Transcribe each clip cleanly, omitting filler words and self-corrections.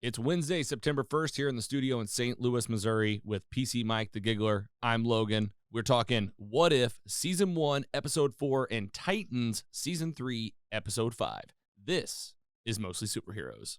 It's Wednesday, September 1st, here in the studio in St. Louis, Missouri, with PC Mike the Giggler. I'm Logan. We're talking What If, Season 1, Episode 4, and Titans, Season 3, Episode 5. This is Mostly Superheroes.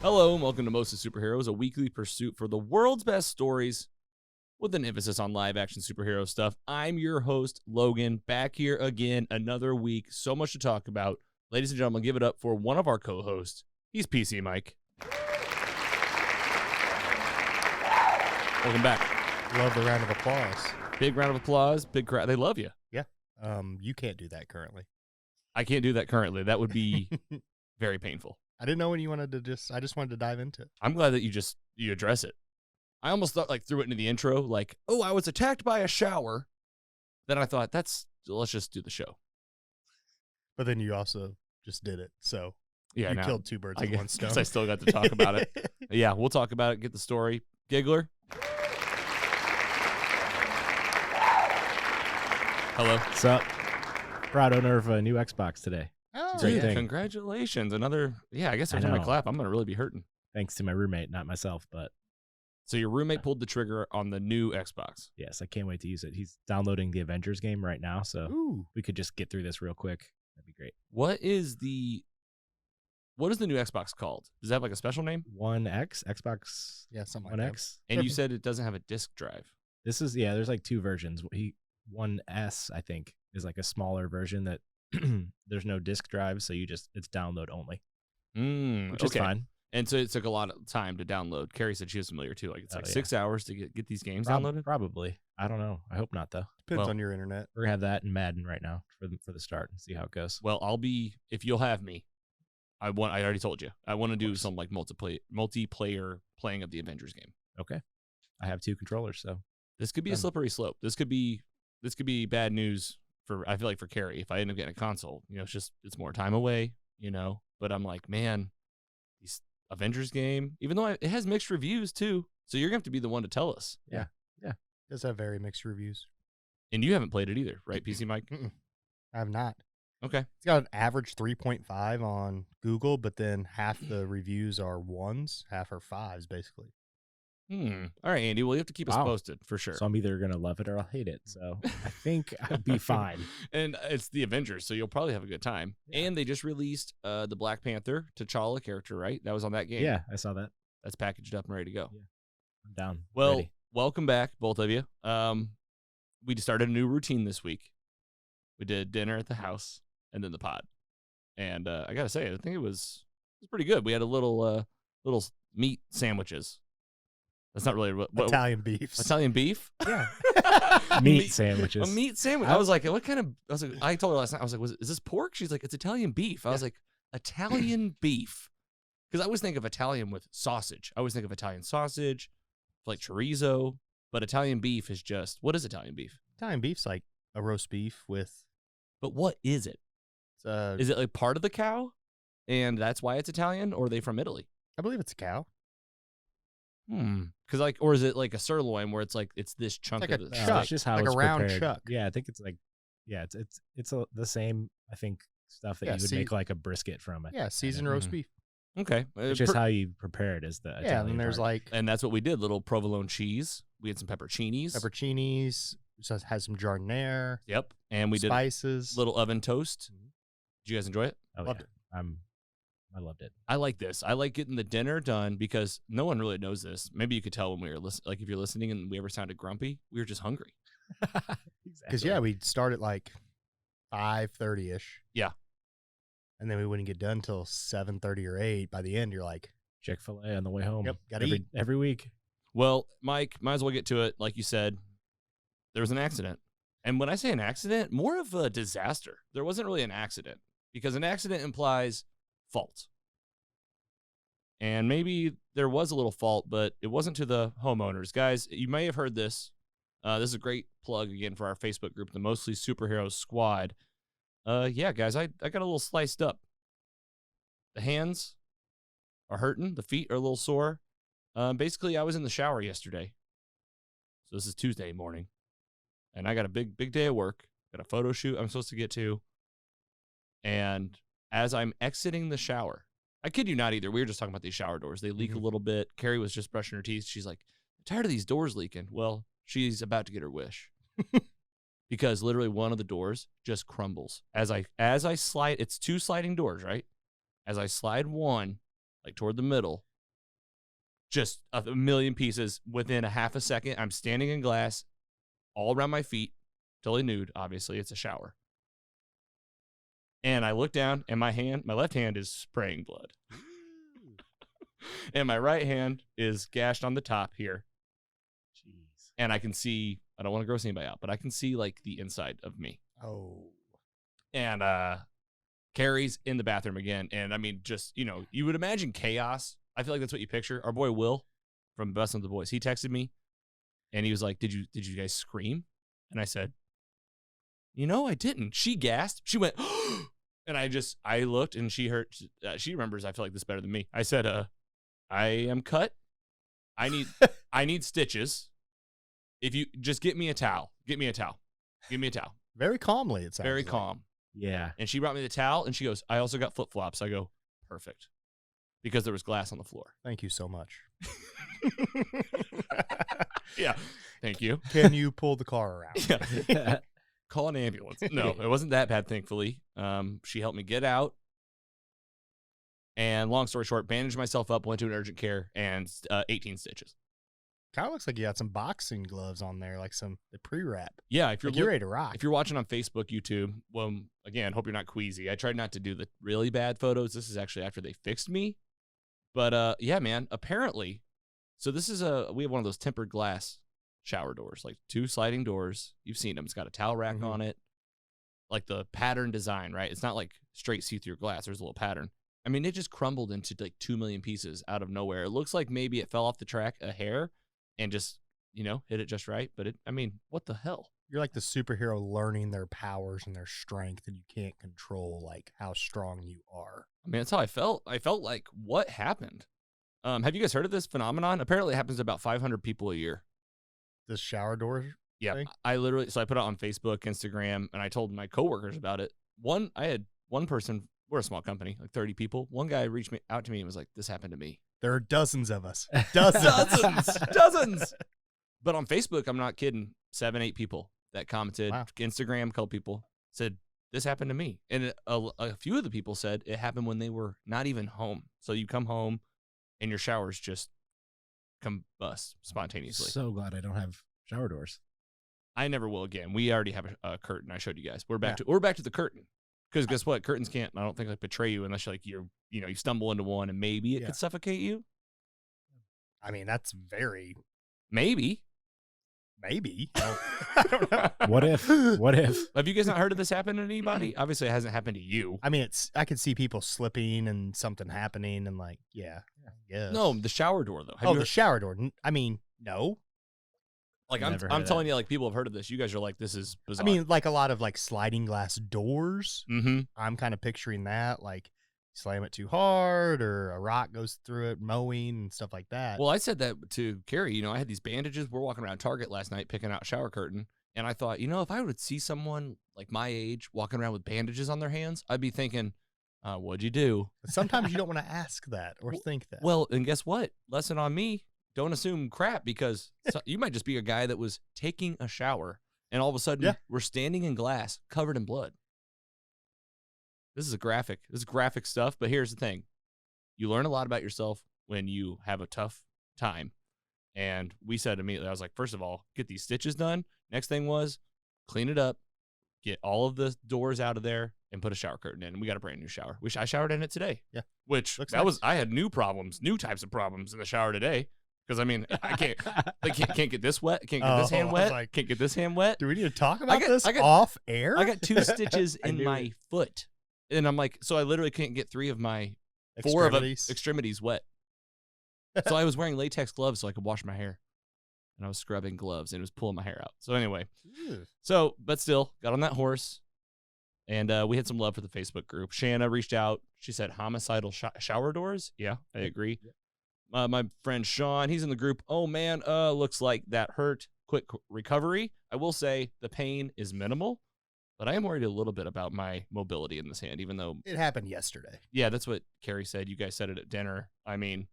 Hello and welcome to Mostly Superheroes, a weekly pursuit for the world's best stories with an emphasis on live-action superhero stuff. I'm your host, Logan, back here again another week. So much to talk about. Ladies and gentlemen, give it up for one of our co-hosts. He's PC Mike. Welcome back. Love the round of applause. Big round of applause, big crowd. They love you. Yeah. You can't do that currently. I can't do that currently. That would be very painful. I didn't know when you wanted to I just wanted to dive into it. I'm glad that you address it. I almost thought threw it into the intro, I was attacked by a shower. Then I thought let's just do the show. But then you also just did it. So yeah, you killed two birds with one stone. I still got to talk about it. Yeah, we'll talk about it, get the story. Giggler. Hello. What's up? Proud owner of a new Xbox today. Oh, Great yeah, thing. Congratulations. I guess every time I clap, I'm going to really be hurting. Thanks to my roommate, not myself, but So your roommate pulled the trigger on the new Xbox. yes, I can't wait to use it. He's downloading the Avengers game right now, so Ooh. we could just get through this real quick. That'd be great. What is the new Xbox called? Does it have a special name? One X, Xbox Yeah, something One like X. And you said it doesn't have a disk drive. This is there's two versions. One S, I think, is a smaller version that there's no disk drive, so it's download only. Which is fine. And so it took a lot of time to download. Carrie said she was familiar too. It's 6 hours to get these games downloaded. Probably. I don't know. I hope not though. Depends on your internet. We're gonna have that in Madden right now for the start and see how it goes. Well, if you'll have me. I already told you. I want to do some multiplayer playing of the Avengers game. Okay. I have two controllers, so This could be a slippery slope. This could be bad news for Carrie if I end up getting a console. It's more time away, But I'm like, man, these Avengers game, even though it has mixed reviews too. So you're gonna have to be the one to tell us. Yeah. It does have very mixed reviews. And you haven't played it either, right, PC Mike? I have not. Okay. It's got an average 3.5 on Google, but then half the reviews are 1s, half are 5s, basically. All right, Andy. Well, you have to keep us posted for sure. So I'm either gonna love it or I'll hate it. So I think I'll be fine. And it's the Avengers, so you'll probably have a good time. Yeah. And they just released the Black Panther T'Challa character, right? That was on that game. Yeah, I saw that. That's packaged up and ready to go. Yeah. I'm down. Well, Ready. welcome back, both of you. We started a new routine this week. We did dinner at the house and then the pod. And I gotta say, I think it was pretty good. We had a little meat sandwiches. That's not really what Italian beefs. Italian beef. Yeah. Meat sandwiches. A meat sandwich. I was like, what kind of? I told her last night. I was like, is this pork? She's like, it's Italian beef. I was like, Italian beef, because I always think of Italian with sausage. I always think of Italian sausage, like chorizo. But Italian beef is just, what is Italian beef? Italian beef's like a roast beef with. But what is it? Is it part of the cow, and that's why it's Italian, or are they from Italy? I believe it's a cow. Because or is it like a sirloin where it's this chunk like of a the chuck. It's just how Like it's a round prepared. chuck. Yeah, I think it's the same. I think stuff that you would make like a brisket from it. Yeah, seasoned roast beef. Okay, It's just how you prepare it is the Italian Yeah, and then there's part. and that's what we did. Little provolone cheese. We had some pepperoncinis. Pepperoncinis. Just has some giardiniera. Yep, and we spices. did little oven toast. Did you guys enjoy it? Oh, Loved yeah. I loved it. I like this. I like getting the dinner done because no one really knows this. Maybe you could tell when we were listening. If you're listening and we ever sounded grumpy, we were just hungry. Because we'd start at 5:30ish. Yeah. And then we wouldn't get done till 7:30 or 8. By the end, you're like, Chick-fil-A on the way home. Yep, gotta eat. Every week. Well, Mike, might as well get to it. Like you said, there was an accident. And when I say an accident, more of a disaster. There wasn't really an accident because an accident implies fault. And maybe there was a little fault, but it wasn't to the homeowners. Guys, you may have heard this. This is a great plug again for our Facebook group, the Mostly Superheroes Squad. Yeah, guys, I got a little sliced up. The hands are hurting. The feet are a little sore. Basically, I was in the shower yesterday. So this is Tuesday morning. And I got a big day of work. Got a photo shoot I'm supposed to get to. And as I'm exiting the shower, I kid you not either. We were just talking about these shower doors. They leak a little bit. Carrie was just brushing her teeth. She's like, I'm tired of these doors leaking. Well, she's about to get her wish. Because literally one of the doors just crumbles. As I slide, it's 2 sliding doors, right? As I slide one, like toward the middle, just a million pieces within a half a second. I'm standing in glass all around my feet, totally nude. Obviously, it's a shower. And I look down, and my left hand is spraying blood. And my right hand is gashed on the top here. Jeez. And I can see, I don't want to gross anybody out, but I can see like the inside of me. Oh. And Carrie's in the bathroom again. And I mean, just, you would imagine chaos. I feel like that's what you picture. Our boy Will from Best of the Boys, he texted me and he was like, did you guys scream? And I said, I didn't. She gasped. She went, and I looked and she heard, she remembers, I feel like this better than me. I said, I am cut. I need stitches. If you just get me a towel, give me a towel. Very calmly, it sounds Very like. calm. Yeah. And she brought me the towel and she goes, I also got flip-flops. I go, perfect. Because there was glass on the floor. Thank you so much. Yeah. Thank you. Can you pull the car around? Yeah. Call an ambulance. No, it wasn't that bad, thankfully. She helped me get out. And long story short, bandaged myself up, went to an urgent care, and 18 stitches. Kind of looks like you got some boxing gloves on there, like the pre-wrap. Yeah, if you're ready to rock. If you're watching on Facebook, YouTube, well, again, hope you're not queasy. I tried not to do the really bad photos. This is actually after they fixed me. But yeah, man, apparently, so this is we have one of those tempered glass shower doors, like 2 sliding doors. You've seen them. It's got a towel rack on it, like the pattern design, right? It's not like straight see-through glass. There's a little pattern. I mean, it just crumbled into like 2 million pieces out of nowhere. It looks like maybe it fell off the track a hair and just, hit it just right. But what the hell? You're like the superhero learning their powers and their strength, and you can't control like how strong you are. I mean, that's how I felt. I felt like, what happened? Have you guys heard of this phenomenon? Apparently it happens to about 500 people a year. This shower door Yeah, thing? I put it on Facebook, Instagram, and I told my coworkers about it. I had one person, we're a small company, like 30 people. One guy reached out to me and was like, this happened to me. There are dozens of us. Dozens. But on Facebook, I'm not kidding, 7-8 people that commented. Wow. Instagram, a couple people said, this happened to me. And a few of the people said it happened when they were not even home. So you come home and your showers just combust spontaneously. So glad I don't have shower doors. I never will again. We already have a curtain. I showed you guys. We're back to the curtain. Because guess what? Curtains can't, I don't think, like betray you unless you stumble into one and maybe it could suffocate you. I mean, that's very Maybe. I don't know. What if? Have you guys not heard of this happen to anybody? Obviously, it hasn't happened to you. I mean, I could see people slipping and something happening and like, yeah. No, the shower door though. The shower door. I mean, no. Like I'm telling you, like people have heard of this. You guys are like, this is bizarre. I mean, like a lot of like sliding glass doors. Mm-hmm. I'm kind of picturing that, like slam it too hard or a rock goes through it, mowing and stuff like that. Well, I said that to Carrie. I had these bandages. We're walking around Target last night picking out a shower curtain. And I thought, if I would see someone like my age walking around with bandages on their hands, I'd be thinking, what'd you do? Sometimes you don't want to ask that or think that. Well, and guess what? Lesson on me. Don't assume crap because you might just be a guy that was taking a shower and all of a sudden we're standing in glass covered in blood. This is graphic stuff, but here's the thing. You learn a lot about yourself when you have a tough time. And we said immediately, I was like, first of all, get these stitches done. Next thing was clean it up, get all of the doors out of there and put a shower curtain in. And we got a brand new shower. I showered in it today. Yeah. Which I had new types of problems in the shower today. Because, I mean, I can't get this wet. Can't get this hand wet. Can't get this hand wet. Do we need to talk about this off air? I got 2 stitches in my foot. And I'm like, so I literally can't get 3 of my 4 of extremities wet. So I was wearing latex gloves so I could wash my hair. And I was scrubbing gloves, and it was pulling my hair out. So anyway, but still, got on that horse, and we had some love for the Facebook group. Shanna reached out. She said, homicidal shower doors? Yeah, I agree. Yeah. My friend Sean, he's in the group. Oh, man, looks like that hurt. Quick recovery. I will say the pain is minimal, but I am worried a little bit about my mobility in this hand, even though it happened yesterday. Yeah, that's what Carrie said. You guys said it at dinner. I mean,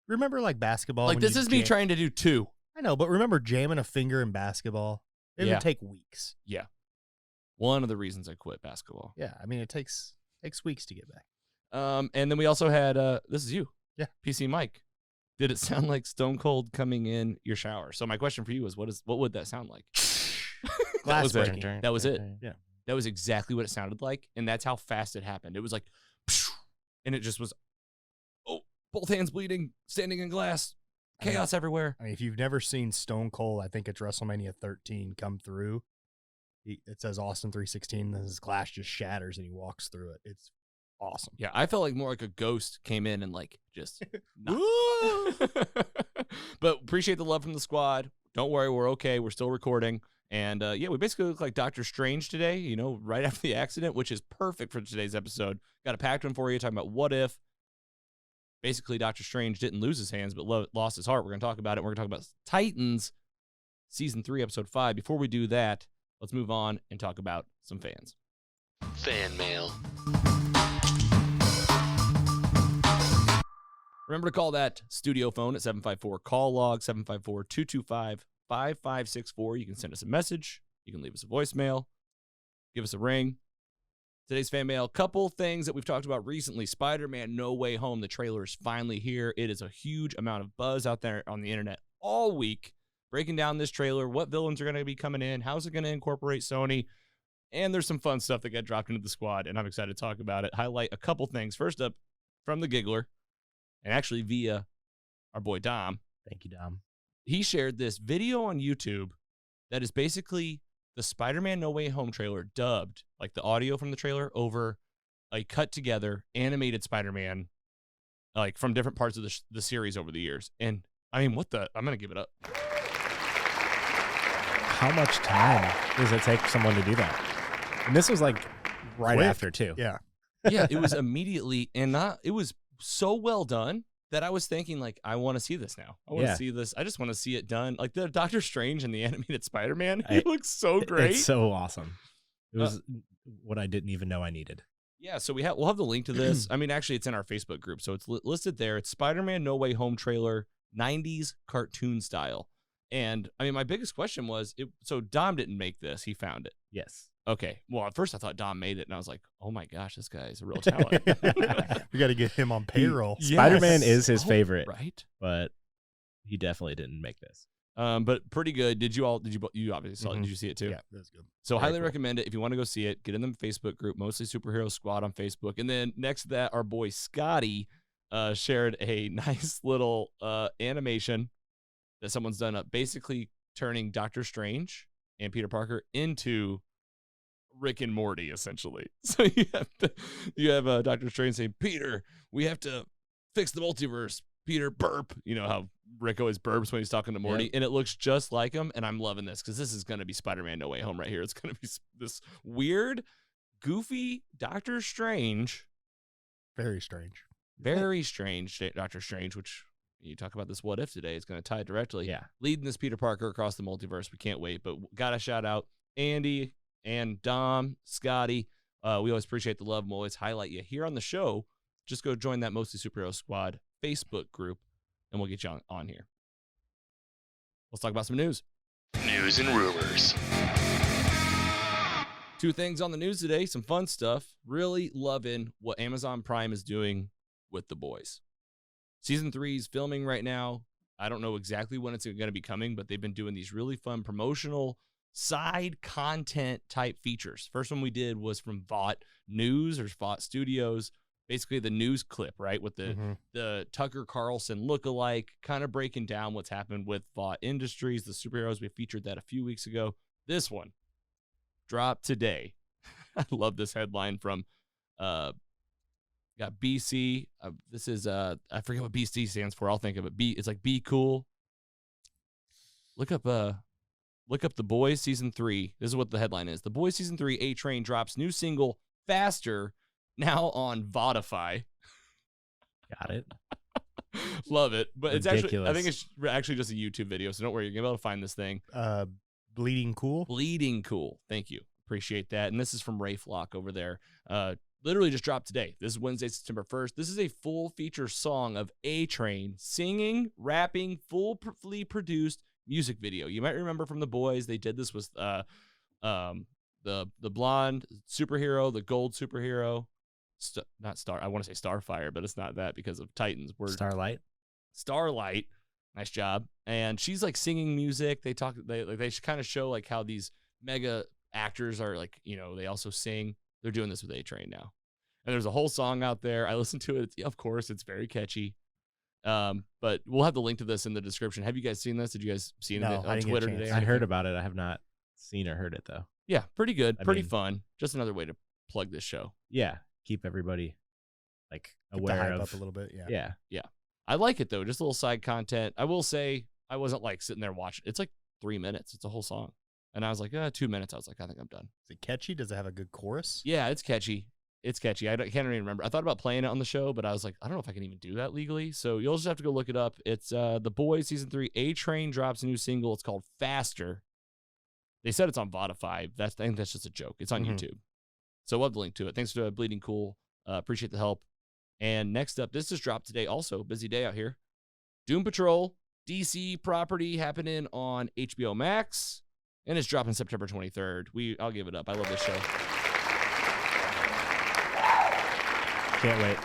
remember like basketball? Like this is me trying to do 2. I know, but remember jamming a finger in basketball? It would take weeks. Yeah. One of the reasons I quit basketball. Yeah, I mean, it takes weeks to get back. And then we also had, this is you. Yeah. PC Mike. Did it sound like Stone Cold coming in your shower? So my question for you is, what would that sound like? Glass breaking. That was it. Yeah. That was exactly what it sounded like, and that's how fast it happened. It was like, and it just was, both hands bleeding, standing in glass. Chaos everywhere. I mean, if you've never seen Stone Cold, I think it's WrestleMania 13 come through. It says Austin 316, and his glass just shatters and he walks through it. It's awesome. Yeah, I felt like more like a ghost came in and like just. But appreciate the love from the squad. Don't worry, we're okay. We're still recording. And yeah, we basically look like Doctor Strange today, you know, right after the accident, which is perfect for today's episode. Got a packed one for you talking about what if. Basically, Doctor Strange didn't lose his hands, but lost his heart. We're going to talk about it. We're going to talk about Titans, Season 3, Episode 5. Before we do that, let's move on and talk about some fans. Fan mail. Remember to call that studio phone at 754-CALL-LOG, 754-225-5564. You can send us a message. You can leave us a voicemail. Give us a ring. Today's fan mail, couple things that we've talked about recently. Spider-Man No Way Home, the trailer is finally here. It is a huge amount of buzz out there on the internet all week, breaking down this trailer, what villains are going to be coming in, how's it going to incorporate Sony, and there's some fun stuff that got dropped into the squad, and I'm excited to talk about it. Highlight a couple things. First up, from the Giggler, and actually via our boy Dom. Thank you, Dom. He shared this video on YouTube that is basically the Spider-Man No Way Home trailer dubbed, like the audio from the trailer, over a cut together animated Spider-Man, like from different parts of the series over the years. And I mean, I'm going to give it up. How much time does it take someone to do that? And this was like right after too. Yeah. Yeah, it was immediately, and it was so well done that I was thinking, like, I want to see this now. I want to see this. I just want to see it done. Like the Doctor Strange and the animated Spider-Man, he looks so great. It's so awesome. It was what I didn't even know I needed. Yeah, so we'll have the link to this. I mean, actually, it's in our Facebook group, so it's listed there. It's Spider-Man No Way Home trailer, 90s cartoon style. And, I mean, my biggest question was, so Dom didn't make this. He found it. Yes. Okay. Well, at first I thought Dom made it, and I was like, oh my gosh, this guy is a real talent. We got to get him on payroll. Spider-Man is his favorite, right? But he definitely didn't make this. But pretty good. You obviously saw it. Did you see it too? Yeah, that's good. So highly recommend it. If you want to go see it, get in the Facebook group, Mostly Superhero Squad on Facebook. And then next to that, our boy Scotty shared a nice little animation that someone's done up, basically turning Doctor Strange and Peter Parker into Rick and Morty, essentially. So you have Doctor Strange saying, Peter, we have to fix the multiverse. Peter, burp. You know how Rick always burps when he's talking to Morty, and it looks just like him. And I'm loving this because this is going to be Spider-Man No Way Home right here. It's going to be this weird, goofy Doctor Strange. Very strange. Very strange Doctor Strange, which you talk about this what if today. It's going to tie directly. Yeah. Leading this Peter Parker across the multiverse. We can't wait. But got to shout out Andy and Dom, Scotty. We always appreciate the love and we'll always highlight you here on the show. Just go join that Mostly Superhero Squad Facebook group, and we'll get you on here. Let's talk about some news. News and rumors. Two things on the news today, some fun stuff. Really loving what Amazon Prime is doing with The Boys. Season 3 is filming right now. I don't know exactly when it's going to be coming, but they've been doing these really fun promotional side content type features. First one we did was from Vought News or Vought Studios, basically the news clip, right? With the Tucker Carlson lookalike, kind of breaking down what's happened with Vought Industries, the superheroes. We featured that a few weeks ago. This one dropped today. I love this headline from Got BC. This is I forget what BC stands for. I'll think of it. It's like Be Cool. Look up The Boys season 3. This is what the headline is. The Boys season 3 A Train drops new single Faster now on Vodify. Got it. Love it. But it's Ridiculous. I think it's actually just a YouTube video, so don't worry, you're gonna be able to find this thing. Bleeding Cool. Bleeding Cool. Thank you. Appreciate that. And this is from Ray Flock over there. Literally just dropped today. This is Wednesday, September 1st. This is a full feature song of A Train singing, rapping, fully produced music video. You might remember from The Boys, they did this with the blonde superhero, the gold superhero, I want to say Starfire, but it's not that because of Titans. Starlight. Nice job. And she's like singing music. They kind of show like how these mega actors are like, they also sing. They're doing this with A Train now. And there's a whole song out there. I listened to it. Of course, it's very catchy. But we'll have the link to this in the description. Have you guys seen this? Did you guys see it on Twitter today? I heard about it. I have not seen or heard it though. Yeah, pretty good. Pretty fun. Just another way to plug this show. Yeah. Keep everybody like Keep aware the hype of up a little bit. Yeah. I like it though. Just a little side content. I will say I wasn't like sitting there watching. It's like 3 minutes. It's a whole song. And I was like, 2 minutes. I was like, I think I'm done. Is it catchy? Does it have a good chorus? Yeah, it's catchy. It's catchy. I can't even remember. I thought about playing it on the show, but I was like, I don't know if I can even do that legally. So you'll just have to go look it up. It's The Boys season 3. A Train drops a new single. It's called Faster. They said it's on Vodify. I think that's just a joke. It's on YouTube. So we'll have the link to it. Thanks to Bleeding Cool. Appreciate the help. And next up, this just dropped today. Also, busy day out here. Doom Patrol, DC property happening on HBO Max. And it's dropping September 23rd. I'll give it up. I love this show. Can't wait.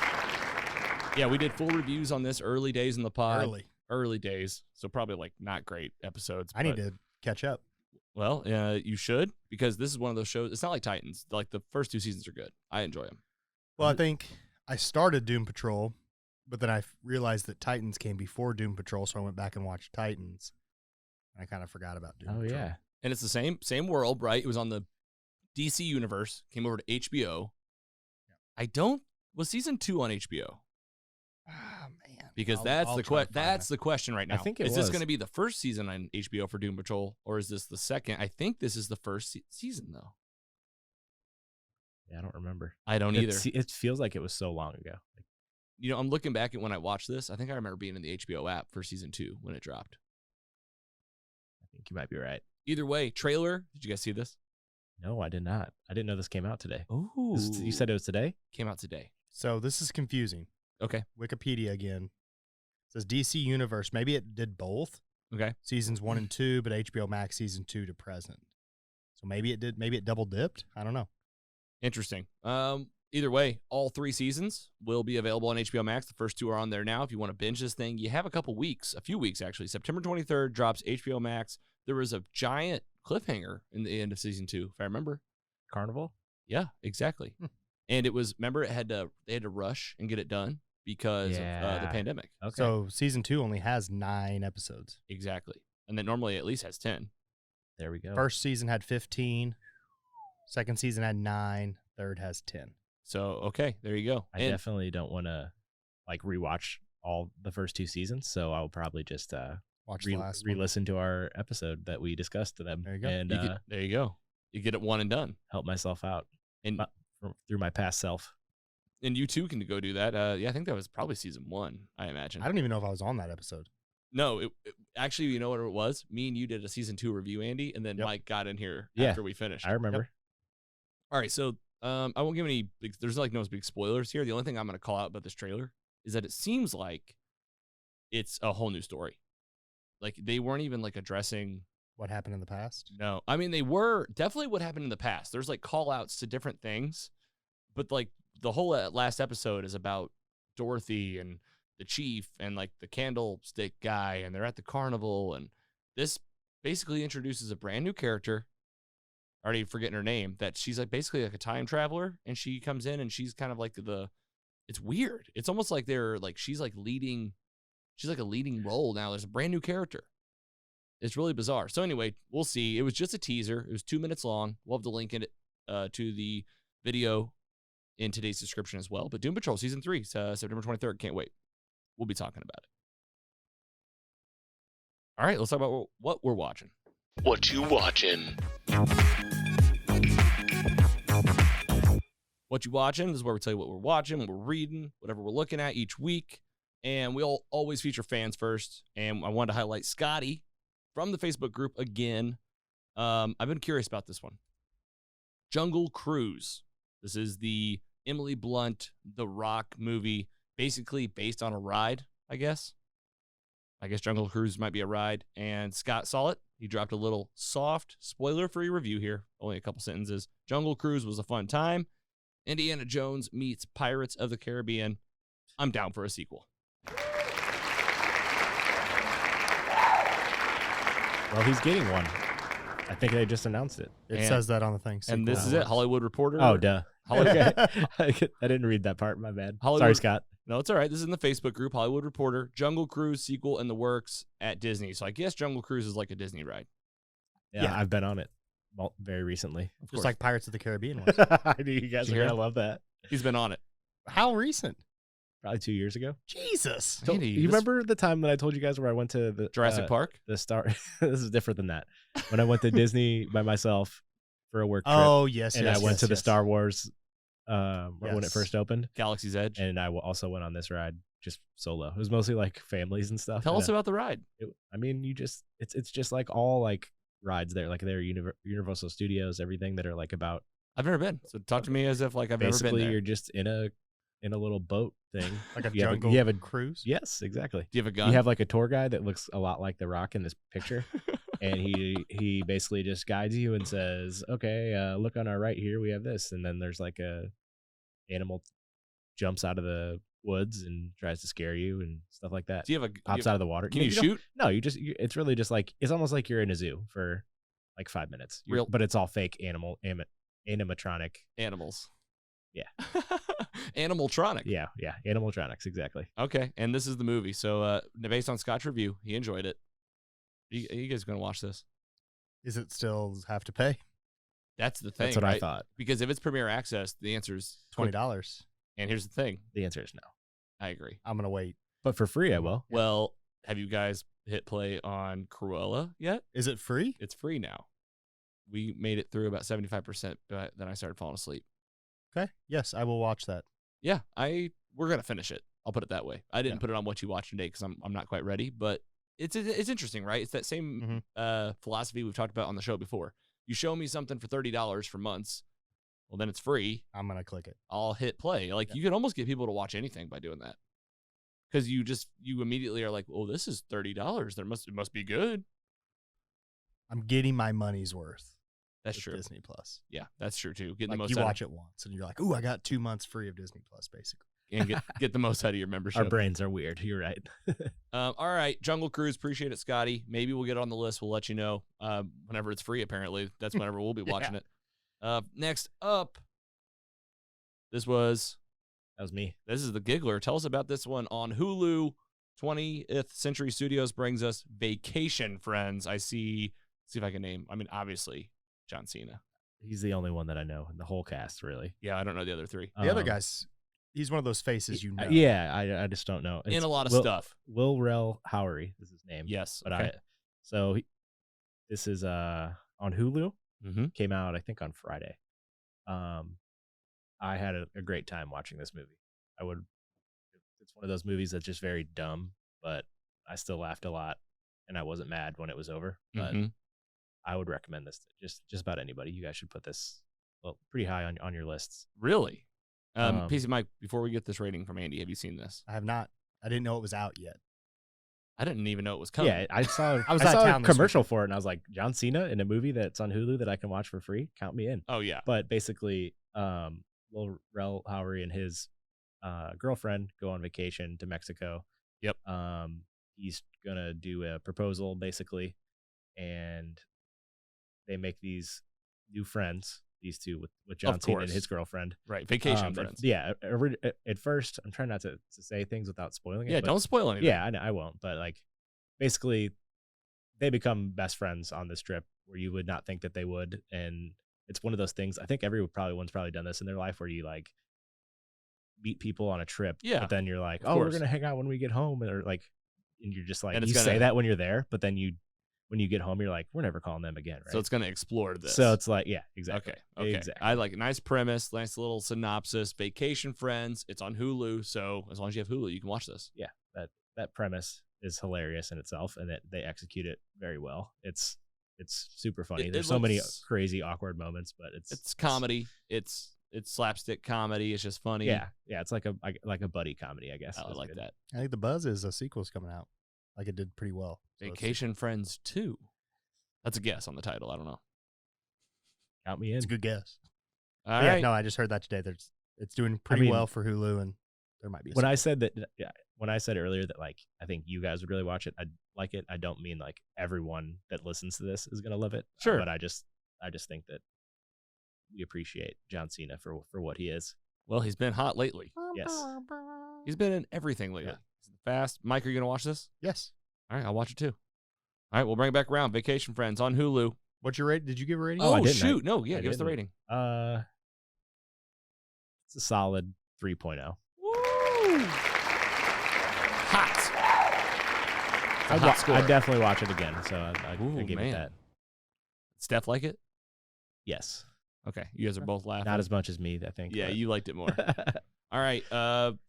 Yeah, we did full reviews on this early days in the pod. Early days. So probably like not great episodes. I need to catch up. Well, you should, because this is one of those shows. It's not like Titans. Like the first 2 seasons are good. I enjoy them. Well, I think I started Doom Patrol, but then I realized that Titans came before Doom Patrol, so I went back and watched Titans. I kind of forgot about Doom Patrol. Oh, yeah. And it's the same world, right? It was on the DC universe, came over to HBO. Yeah. Was season 2 on HBO? Oh, man. Because that's the question right now. I think it is was. This going to be the first season on HBO for Doom Patrol, or is this the second? I think this is the first season, though. Yeah, I don't remember. I don't either. It feels like it was so long ago. I'm looking back at when I watched this. I think I remember being in the HBO app for season 2 when it dropped. I think you might be right. Either way, trailer. Did you guys see this? No, I did not. I didn't know this came out today. Oh, You said it was today? Came out today. So this is confusing. Okay. Wikipedia again. It says DC Universe. Maybe it did both. Okay. Seasons 1 and 2, but HBO Max season 2 to present. So maybe it did. Maybe it double dipped. I don't know. Interesting. Either way, all 3 seasons will be available on HBO Max. The first 2 are on there now. If you want to binge this thing, you have a few weeks actually. September 23rd drops HBO Max. There was a giant cliffhanger in the end of season 2, if I remember. Carnival? Yeah, exactly. And it was, remember, they had to rush and get it done because of the pandemic. Okay. So season 2 only has 9 episodes. Exactly. And then normally at least has 10. There we go. First season had 15. Second season had 9. Third has 10. So, okay, there you go. I definitely don't want to rewatch all the first 2 seasons, so I'll probably just watch the last one. re-listen to our episode that we discussed to them. There you go. And there you go. You get it one and done. Help myself out And through my past self. And you too can go do that. I think that was probably season 1, I imagine. I don't even know if I was on that episode. No, actually, you know what it was? Me and you did a season 2 review, Andy, and then Mike got in here after we finished. I remember. Yep. All right, so I won't give any there's no big spoilers here. The only thing I'm going to call out about this trailer is that it seems like it's a whole new story. Like they weren't even addressing what happened in the past. No, I mean they were definitely what happened in the past. There's call outs to different things, but the whole last episode is about Dorothy and the chief and the candlestick guy, and they're at the carnival, and this basically introduces a brand new character. Already forgetting her name, that she's basically a time traveler, and she comes in and she's kind of it's weird. It's almost like she's leading a leading role now. There's a brand new character. It's really bizarre. So anyway, we'll see. It was just a teaser. It was 2 minutes long. We'll have the link in it to the video in today's description as well. But Doom Patrol Season 3, September 23rd. Can't wait. We'll be talking about it. All right, let's talk about what we're watching. What you watching? What you watching? This is where we tell you what we're watching, what we're reading, whatever we're looking at each week. And we always feature fans first. And I wanted to highlight Scotty from the Facebook group again. I've been curious about this one. Jungle Cruise. This is the Emily Blunt, The Rock movie, basically based on a ride, I guess. I guess Jungle Cruise might be a ride. And Scott saw it. He dropped a little soft, spoiler-free review here. Only a couple sentences. Jungle Cruise was a fun time. Indiana Jones meets Pirates of the Caribbean. I'm down for a sequel. Well, he's getting one. I think they just announced it. It says that on the thing. And this is it. Hollywood Reporter. Oh, duh. Hollywood. Okay. I didn't read that part. My bad. Hollywood- Sorry, Scott. No, it's all right. This is in the Facebook group, Hollywood Reporter. Jungle Cruise sequel in the works at Disney. So I guess Jungle Cruise is like a Disney ride. Yeah, I've been on it very recently. Of Just course. like Pirates of the Caribbean was. I knew you guys Did were you hear going to love that. He's been on it. How recent? Probably 2 years ago. Jesus. Andy, You this- remember the time that I told you guys where I went to the Jurassic Park? the Star? This is different than that. When I went to Disney by myself for a work trip, Oh, yes. and yes, I went yes, to the yes. Star Wars when it Yes. first opened, Galaxy's Edge. and I also went on this ride just solo. It was mostly like families and stuff. Tell and, us about the ride. I mean, it's just like all like rides there, like they're Universal Studios, everything that are like about. I've never been. So talk to me as if like I've never been Basically, there. you're just in a little boat thing. Like a You have a- jungle you have a- cruise. Yes, exactly. Do you have a gun? You have like a tour guide that looks a lot like The Rock in this picture. And he basically just guides you and says, okay, look on our right here, we have this. And then there's like a animal jumps out of the woods and tries to scare you and stuff like that. Do you have a Pops out of the water. Can you don't- shoot? No, it's really just like, it's almost like you're in a zoo for like 5 minutes. But it's all fake animatronic. Animals. Yeah. Animaltronic. Yeah, animatronics, exactly. Okay, and this is the movie. So based on Scott's review, he enjoyed it. You guys going to watch this? Is it still have to pay? That's the thing, That's what right? I thought. Because if it's Premier Access, the answer is quick. $20. And here's the thing. The answer is no. I agree. I'm gonna wait. But for free, I will. Well, have you guys hit play on Cruella yet? Is it free? It's free now. We made it through about 75%, but then I started falling asleep. Okay. Yes, I will watch that. Yeah, we're gonna finish it. I'll put it that way. I didn't Yeah. put it on what you watch today because I'm not quite ready, but it's interesting, right? It's that same philosophy we've talked about on the show before. You show me something for $30 for months, well then it's free. I'm gonna click it. I'll hit play. Like you can almost get people to watch anything by doing that, because you immediately are like, oh, this is $30. It must be good. I'm getting my money's worth. That's with true. Disney Plus. Yeah, that's true too. Getting Like the most you out watch it once and you're like, ooh, I got 2 months free of Disney Plus, basically. and get the most out of your membership. Our brains are weird. You're right. All right, Jungle Cruise. Appreciate it, Scotty. Maybe we'll get it on the list. We'll let you know whenever it's free. Apparently, that's whenever we'll be watching it. Next up, that was me. This is the Giggler. Tell us about this one on Hulu. 20th Century Studios brings us Vacation Friends. See if I can name. I mean, obviously, John Cena. He's the only one that I know in the whole cast, really. Yeah, I don't know the other three. The other guys, he's one of those faces you know. Yeah, I just don't know. In a lot of stuff. Will Rel Howery is his name. Yes. But okay. This is on Hulu. Mm-hmm. Came out, I think, on Friday. I had a great time watching this movie. It's one of those movies that's just very dumb, but I still laughed a lot, and I wasn't mad when it was over. But I would recommend this to just about anybody. You guys should put this pretty high on your lists. Really? PC Mike, before we get this rating from Andy, have you seen this? I have not. I didn't know it was out yet. I didn't even know it was coming. Yeah, I saw I was I out of saw town a this commercial for it, and I was like, John Cena in a movie that's on Hulu that I can watch for free? Count me in. Oh, yeah. But basically, Will Rel Howery and his girlfriend go on vacation to Mexico. Yep. He's gonna do a proposal basically, and they make these new friends. These two with John Cena and his girlfriend. Right. Vacation friends. Yeah. At first, I'm trying not to say things without spoiling it. Yeah, don't spoil anything. Yeah, I won't. But like, basically, they become best friends on this trip where you would not think that they would, and it's one of those things. I think everyone's probably done this in their life where you like meet people on a trip. Yeah, But then you're like, of oh, we're course. gonna hang out when we get home, or like, and you're just like, And you it's say gonna- that when you're there, but then when you get home, you're like, we're never calling them again, right? So it's going to explore this. So it's like, yeah, exactly. Okay. Exactly. I like a nice premise, nice little synopsis. Vacation Friends. It's on Hulu, so as long as you have Hulu, you can watch this. Yeah, that premise is hilarious in itself, and that they execute it very well. It's super funny. It There's so many looks- crazy awkward moments, but It's comedy. It's slapstick comedy. It's just funny. Yeah, it's like a buddy comedy, I guess. I is like good. that. I think the buzz is a sequel's coming out. Like it did pretty well. So it's- Vacation Friends 2. That's a guess on the title. I don't know. Count me in. It's a good guess. All Yeah, right. no, I just heard that today. It's doing pretty mean- well for Hulu, and there might be. When I said that, when I said earlier that like I think you guys would really watch it, I like it. I don't mean like everyone that listens to this is gonna love it. Sure. But I just think that we appreciate John Cena for what he is. Well, he's been hot lately. Yes. He's been in everything lately. Yeah. He's fast. Mike, are you going to watch this? Yes. All right, I'll watch it too. All right, we'll bring it back around. Vacation Friends on Hulu. What's your rate? Did you give a rating? Oh, I Oh, didn't. shoot. No, yeah, I give us the didn't. rating. It's a solid 3.0. Woo! Hot. It's a hot score. I'd definitely watch it again. So I Ooh, give man. it that. Steph like it? Yes. Okay, you guys are both laughing. Not as much as me, I think. Yeah, but- you liked it more. All right,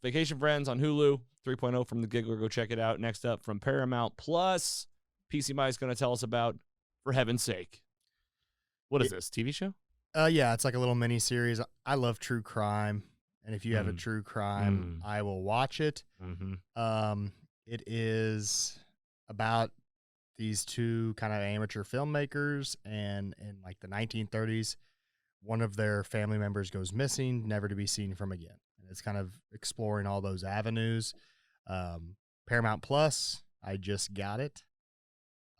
Vacation Friends on Hulu, 3.0 from the Giggler. Go check it out. Next up from Paramount Plus, PC Mike's going to tell us about For Heaven's Sake. What is this, TV show? Yeah, it's like a little mini series. I love true crime, and if you have a true crime, I will watch it. Mm-hmm. It is about these two kind of amateur filmmakers, and in like the 1930s, one of their family members goes missing, never to be seen from again. And it's kind of exploring all those avenues. Paramount Plus, I just got it.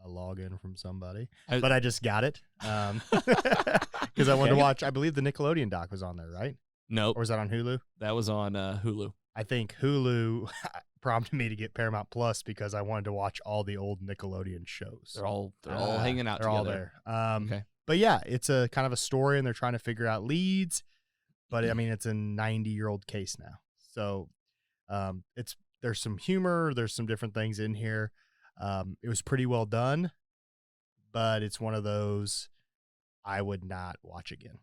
A login from somebody, but I just got it because I wanted to watch. I believe the Nickelodeon doc was on there, right? Nope. Or was that on Hulu? That was on Hulu. I think Hulu prompted me to get Paramount Plus because I wanted to watch all the old Nickelodeon shows. They're all hanging out They're all together. there. Okay. But yeah, it's a kind of a story, and they're trying to figure out leads. But I mean, it's a 90-year-old case now, so there's some humor, there's some different things in here. It was pretty well done, but it's one of those I would not watch again.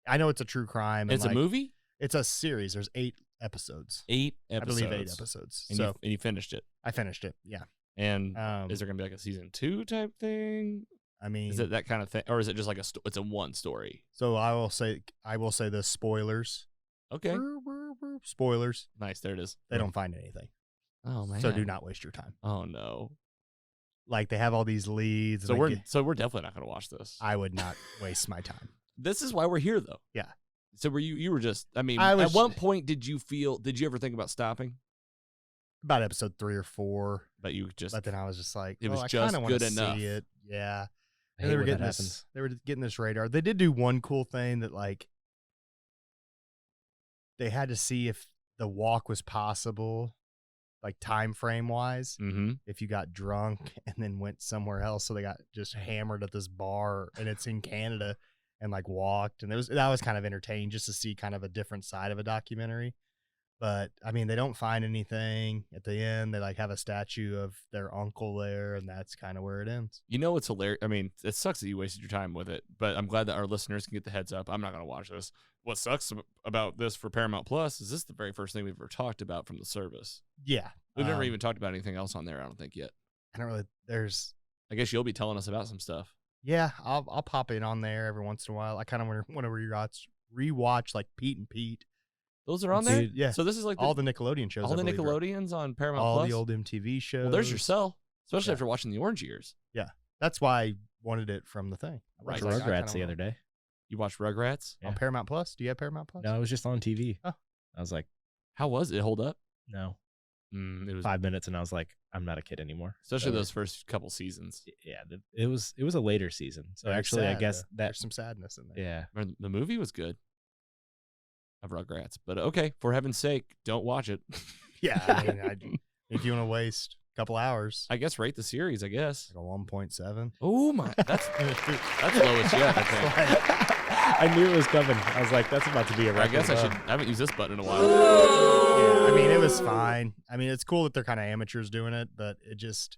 I know it's a true crime. It's a movie? It's a series. There's 8 episodes. 8 episodes. I believe 8 episodes. And, So you finished it. I finished it. Yeah. And Um, is there going to be like a season 2 type thing? I mean, Is it that kind of thing? Or is it just like it's a one story? so I will say the spoilers. Okay. Spoilers. Nice. There it is. They don't find anything. Oh, man. So do not waste your time. Oh, no. Like they have all these leads. So and we're definitely not going to watch this. I would not waste my time. This is why we're here, though. Yeah. So were you were just, I mean, I was- at one point, did you ever think about stopping? About episode 3 or 4. But you just, But then I was just like, It was I just kinda wanna good enough. See it. Yeah. I And hate they were when that getting this. happens. They were getting this radar. They did do one cool thing that like they had to see if the walk was possible, like time frame wise. mm-hmm. If you got drunk and then went somewhere else, so they got just hammered at this bar, and it's in Canada, and like walked, and that was kind of entertaining just to see kind of a different side of a documentary. But I mean, they don't find anything at the end. They like have a statue of their uncle there, and that's kind of where it ends. You know, it's hilarious. I mean, it sucks that you wasted your time with it, but I'm glad that our listeners can get the heads up. I'm not going to watch this. What sucks about this for Paramount Plus is this is the very first thing we've ever talked about from the service. Yeah, We've never even talked about anything else on there, I don't think, yet. I don't really. There's I guess you'll be telling us about some stuff. yeah. I'll pop in on there every once in a while. I kind of want to rewatch like Pete and Pete. Those are on there? Dude, yeah. So this is like All the Nickelodeon shows. all I the believe, are- Nickelodeons on Paramount all Plus? the old MTV shows. Well, there's your sell, especially Yeah. after watching the Orange Years. That's why I wanted it from the thing. I Right. was Watched like, I Rugrats kinda the wanna- other day. You watched Rugrats? Yeah. On Paramount Plus. Do you have Paramount Plus? No, it was just on TV. Oh. I was like, How was it? Hold up? no. It was 5 minutes, and I was like, I'm not a kid anymore. especially So, those first couple seasons. Yeah, it was a later season. So Very actually, I sad, guess though. that there's some sadness in there. yeah. Or the movie was good of Rugrats. But okay, for heaven's sake, don't watch it. Yeah. I mean, if you want to waste couple hours. I guess rate the series, I guess. Like a 1.7. Oh, my. That's lowest yet, I think. I knew it was coming. I was like, that's about to be a record. I guess I haven't used this button in a while. Yeah, I mean, it was fine. I mean, it's cool that they're kind of amateurs doing it, but it just,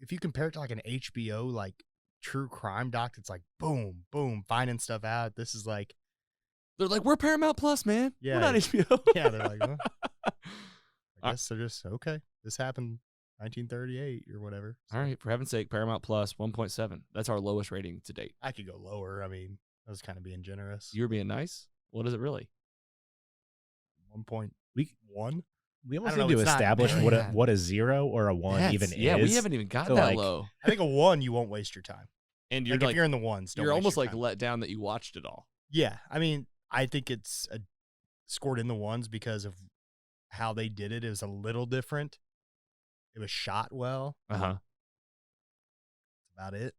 if you compare it to like an HBO, like true crime doc, it's like boom, boom, finding stuff out. This is like, They're like, we're Paramount Plus, man. Yeah. We're not HBO. yeah, they're like, well, I guess they're just, okay, this happened 1938 or whatever. So All right, for heaven's sake, Paramount Plus 1.7. That's our lowest rating to date. I could go lower. I mean, I was kind of being generous. You were being nice. What is it really? 1.1? We I almost don't need know, to it's not establish bad. what a 0 or a 1 Yes, even is. Yeah, we haven't even got So, that like, low. I think a 1, you won't waste your time. And you're Like, if like, you're in the ones, don't you're waste almost your like time. let down that you watched it all. Yeah, I mean, I think it's scored in the ones because of how they did it. It was a little different. It was shot well. Uh-huh. That's about it.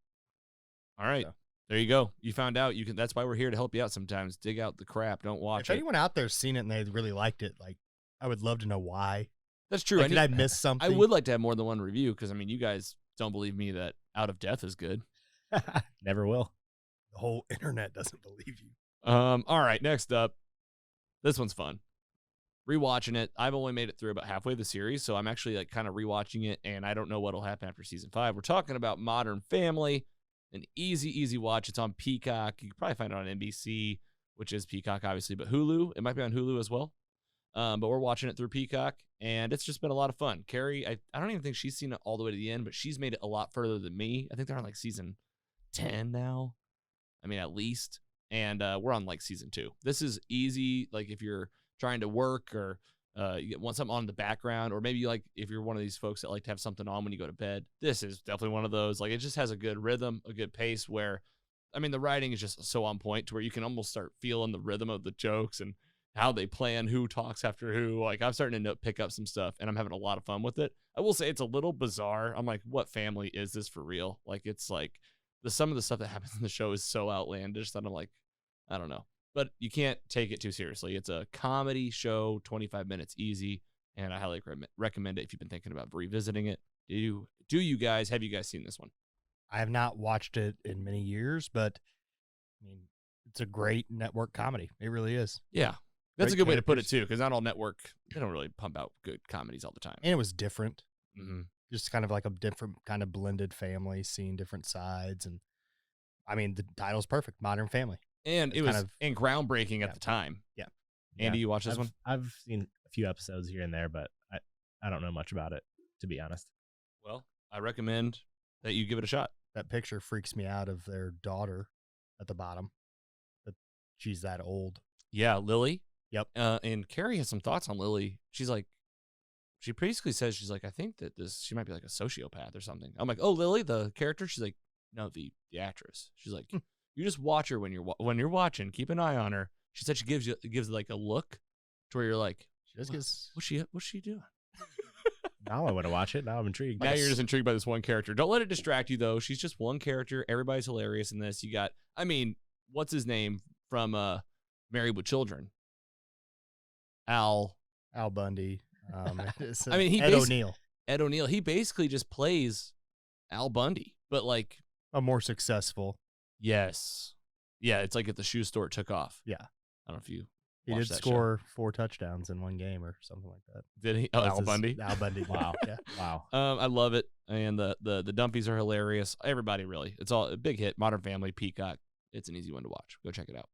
All right. So. There you go. You found out. You can. That's why we're here to help you out sometimes. Dig out the crap. Don't watch If it. anyone out there's seen it and they really liked it, like, I would love to know why. That's true. Like, did I miss something? I would like to have more than one review because, I mean, you guys don't believe me that Out of Death is good. Never will. The whole internet doesn't believe you. All right. Next up. This one's fun. Rewatching it. I've only made it through about halfway of the series, so I'm actually like kind of rewatching it, and I don't know what'll happen after season 5. We're talking about Modern Family. An easy watch. It's on Peacock. You can probably find it on NBC, which is Peacock, obviously, but Hulu. It might be on Hulu as well. But we're watching it through Peacock, and it's just been a lot of fun. Carrie, I don't even think she's seen it all the way to the end, but she's made it a lot further than me. I think they're on like season 10 now. I mean, at least. And we're on like season 2. This is easy, like if you're trying to work or you want something on in the background, or maybe like if you're one of these folks that like to have something on when you go to bed. This is definitely one of those. Like, it just has a good rhythm, a good pace where, I mean, the writing is just so on point to where you can almost start feeling the rhythm of the jokes and how they plan, who talks after who. Like, I'm starting to pick up some stuff, and I'm having a lot of fun with it. I will say it's a little bizarre. I'm like, what family is this for real? Like, it's like some of the stuff that happens in the show is so outlandish that I'm like, I don't know. But you can't take it too seriously. It's a comedy show, 25 minutes easy, and I highly recommend it if you've been thinking about revisiting it. Have you guys seen this one? I have not watched it in many years, but I mean, it's a great network comedy. It really is. Yeah. That's a Great good way to put it, characters. too, because not all network, they don't really pump out good comedies all the time. And it was different. Mm-hmm. Just kind of like a different kind of blended family, seeing different sides. And I mean, the title's perfect, Modern Family. And It's it was kind of- groundbreaking at yeah. the time. Yeah. Andy, you watch this one? I've seen a few episodes here and there, but I don't know much about it, to be honest. Well, I recommend that you give it a shot. That picture freaks me out of their daughter at the bottom. That she's that old. Yeah, Lily. Yep. And Carrie has some thoughts on Lily. She's like, she basically says, she's like, I think that she might be like a sociopath or something. I'm like, oh, Lily, the character? She's like, no, the actress. She's like, you just watch her when you're watching. Keep an eye on her. She said she gives like a look to where you're like, She just gets what's she doing? Now I want to watch it. Now I'm intrigued. Now you're just intrigued by this one character. Don't let it distract you, though. She's just one character. Everybody's hilarious in this. You got, I mean, what's his name from Married with Children? Al Bundy. I mean, Ed O'Neill. Ed O'Neill. He basically just plays Al Bundy, but like A more successful. yes, yeah. It's like if the shoe store took off. Yeah. I don't know if you. He watched did that show. score 4 touchdowns in one game or something like that. Did he? Oh, That's Al his- Bundy. Al Bundy. Wow. Yeah. Wow. I love it, and the Dumpies are hilarious. Everybody really. It's all a big hit. Modern Family, Peacock. It's an easy one to watch. Go check it out.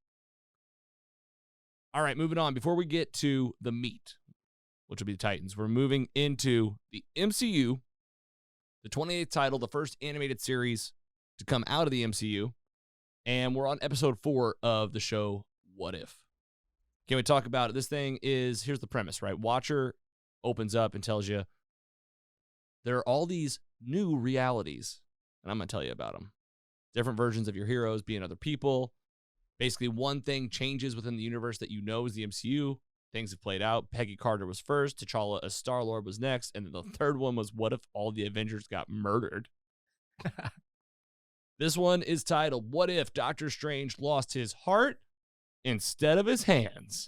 All right, moving on. Before we get to the meat, which will be the Titans, we're moving into the MCU, the 28th title, the first animated series to come out of the MCU, and we're on episode 4 of the show What If. Can we talk about it? This thing is, here's the premise, right? Watcher opens up and tells you there are all these new realities, and I'm going to tell you about them. Different versions of your heroes being other people. Basically, one thing changes within the universe that you know is the MCU. Things have played out. Peggy Carter was first. T'Challa as Star-Lord was next. And then the third one was, what if all the Avengers got murdered? This one is titled, What If Doctor Strange Lost His Heart Instead of His Hands?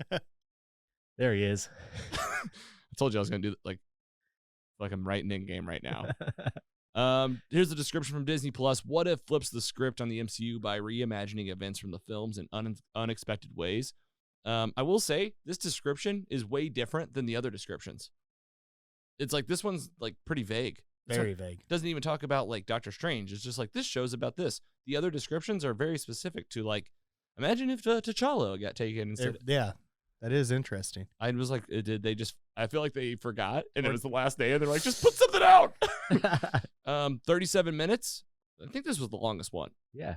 There he is. I told you I was going to do like like I'm writing in game right now. Here's the description from Disney Plus. What If flips the script on the MCU by reimagining events from the films in unexpected ways. I will say this description is way different than the other descriptions. It's like this one's like pretty vague. Very vague. Doesn't even talk about like Doctor Strange. It's just like this show's about this. The other descriptions are very specific to like, imagine if T'Challa got taken instead. Yeah, that is interesting. I was like, did they just? I feel like they forgot, and it was the last day, and they're like, just put something out. 37 minutes. I think this was the longest one. Yeah,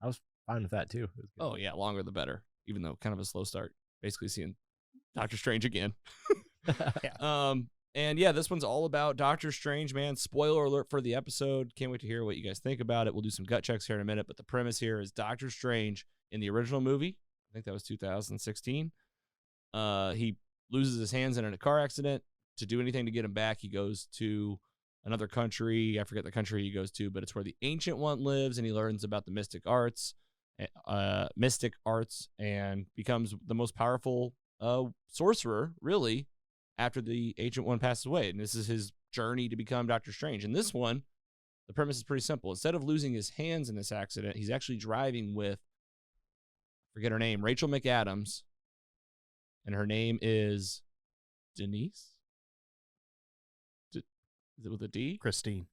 I was fine with that too. Oh yeah, longer the better. Even though kind of a slow start. Basically seeing Doctor Strange again. Yeah. And yeah, this one's all about Doctor Strange, man. Spoiler alert for the episode. Can't wait to hear what you guys think about it. We'll do some gut checks here in a minute, but the premise here is Doctor Strange in the original movie. I think that was 2016. He loses his hands in a car accident. To do anything to get him back, he goes to another country. I forget the country he goes to, but it's where the Ancient One lives, and he learns about the mystic arts, and becomes the most powerful sorcerer, really, after the Ancient One passes away. And this is his journey to become Doctor Strange. In this one, the premise is pretty simple. Instead of losing his hands in this accident, he's actually driving with, forget her name, Rachel McAdams, and her name is Denise? Is it with a D? Christine.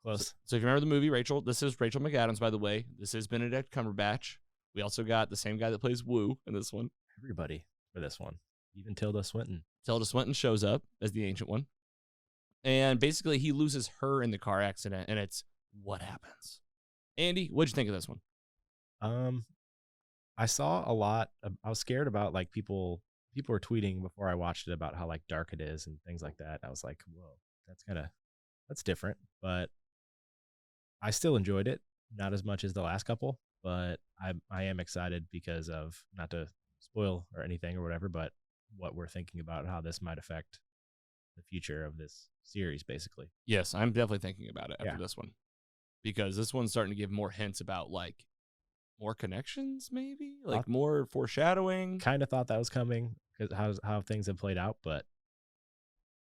Close. So if you remember the movie, Rachel, this is Rachel McAdams, by the way. This is Benedict Cumberbatch. We also got the same guy that plays Wu in this one. Everybody for this one. Even Tilda Swinton. Tilda Swinton shows up as the Ancient One. And basically, he loses her in the car accident, and it's what happens. Andy, what'd you think of this one? I saw a lot. I was scared about like people were tweeting before I watched it about how like dark it is and things like that. I was like, whoa, that's different. But I still enjoyed it. Not as much as the last couple, but I am excited because of, not to spoil or anything or whatever, but what we're thinking about how this might affect the future of this series, basically. Yes, I'm definitely thinking about it after this one, because this one's starting to give more hints about like more connections, maybe like more foreshadowing. Kind of thought that was coming because how things have played out, but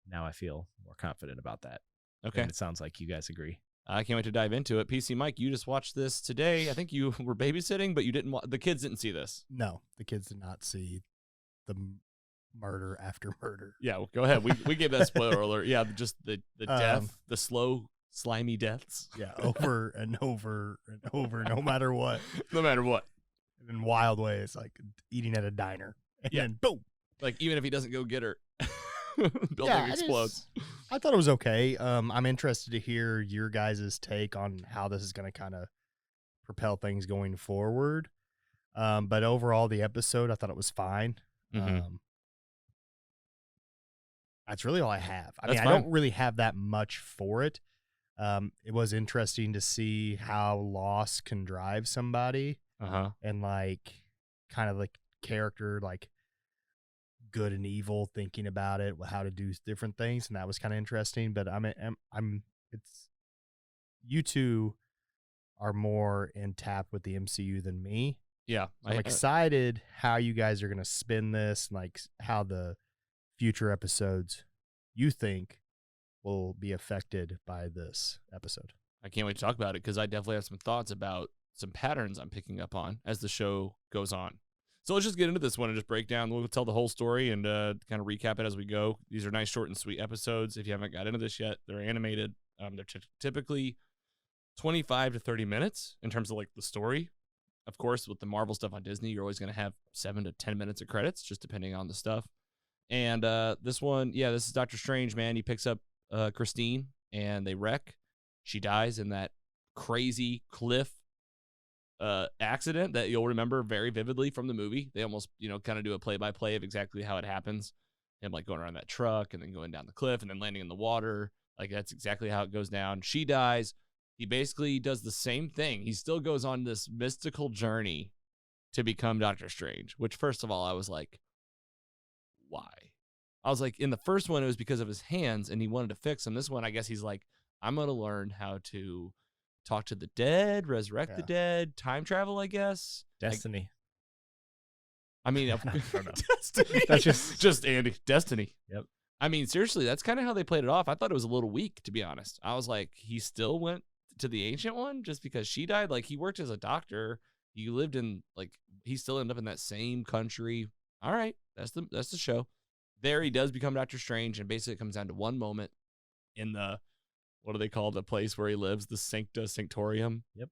now I feel more confident about that. Okay, and it sounds like you guys agree. I can't wait to dive into it. PC Mike, you just watched this today. I think you were babysitting, but you didn't. The kids didn't see this. No, the kids did not see the murder after murder. Yeah, well, go ahead. We gave that spoiler alert. Yeah, just the death, the slow, slimy deaths. Yeah, over and over and over, no matter what. No matter what. In wild ways, like eating at a diner. And then boom. Like even if he doesn't go get her, building explodes. I thought it was okay. I'm interested to hear your guys' take on how this is going to kind of propel things going forward. But overall, the episode, I thought it was fine. Mm-hmm. That's really all I have. I mean, That's I fine. don't really have that much for it. It was interesting to see how loss can drive somebody, and like kind of like character, like good and evil, thinking about it, how to do different things, and that was kind of interesting. But it's you two are more in tap with the MCU than me. Yeah, So I'm excited how you guys are gonna spin this, and like how the future episodes you think will be affected by this episode. I can't wait to talk about it because I definitely have some thoughts about some patterns I'm picking up on as the show goes on. So let's just get into this one and just break down. We'll tell the whole story and kind of recap it as we go. These are nice, short, and sweet episodes. If you haven't got into this yet, they're animated. They're typically 25 to 30 minutes in terms of like the story. Of course, with the Marvel stuff on Disney, you're always going to have 7 to 10 minutes of credits, just depending on the stuff. And this one, this is Doctor Strange, man. He picks up Christine, and they wreck. She dies in that crazy cliff accident that you'll remember very vividly from the movie. They almost, kind of do a play-by-play of exactly how it happens. Him, like, going around that truck and then going down the cliff and then landing in the water. Like, that's exactly how it goes down. She dies. He basically does the same thing. He still goes on this mystical journey to become Doctor Strange, which, first of all, I was like, why? I was like, in the first one, it was because of his hands, and he wanted to fix them. This one, I guess he's like, I'm going to learn how to talk to the dead, resurrect the dead, time travel, I guess. Destiny. I mean, I don't know. Destiny. That's just Andy. Destiny. Yep. I mean, seriously, that's kind of how they played it off. I thought it was a little weak, to be honest. I was like, he still went to the Ancient One just because she died? Like, he worked as a doctor. He lived in, like, he still ended up in that same country. All right, that's the show. There he does become Doctor Strange, and basically it comes down to one moment in the, what do they call the place where he lives? The Sancta Sanctorium. Yep.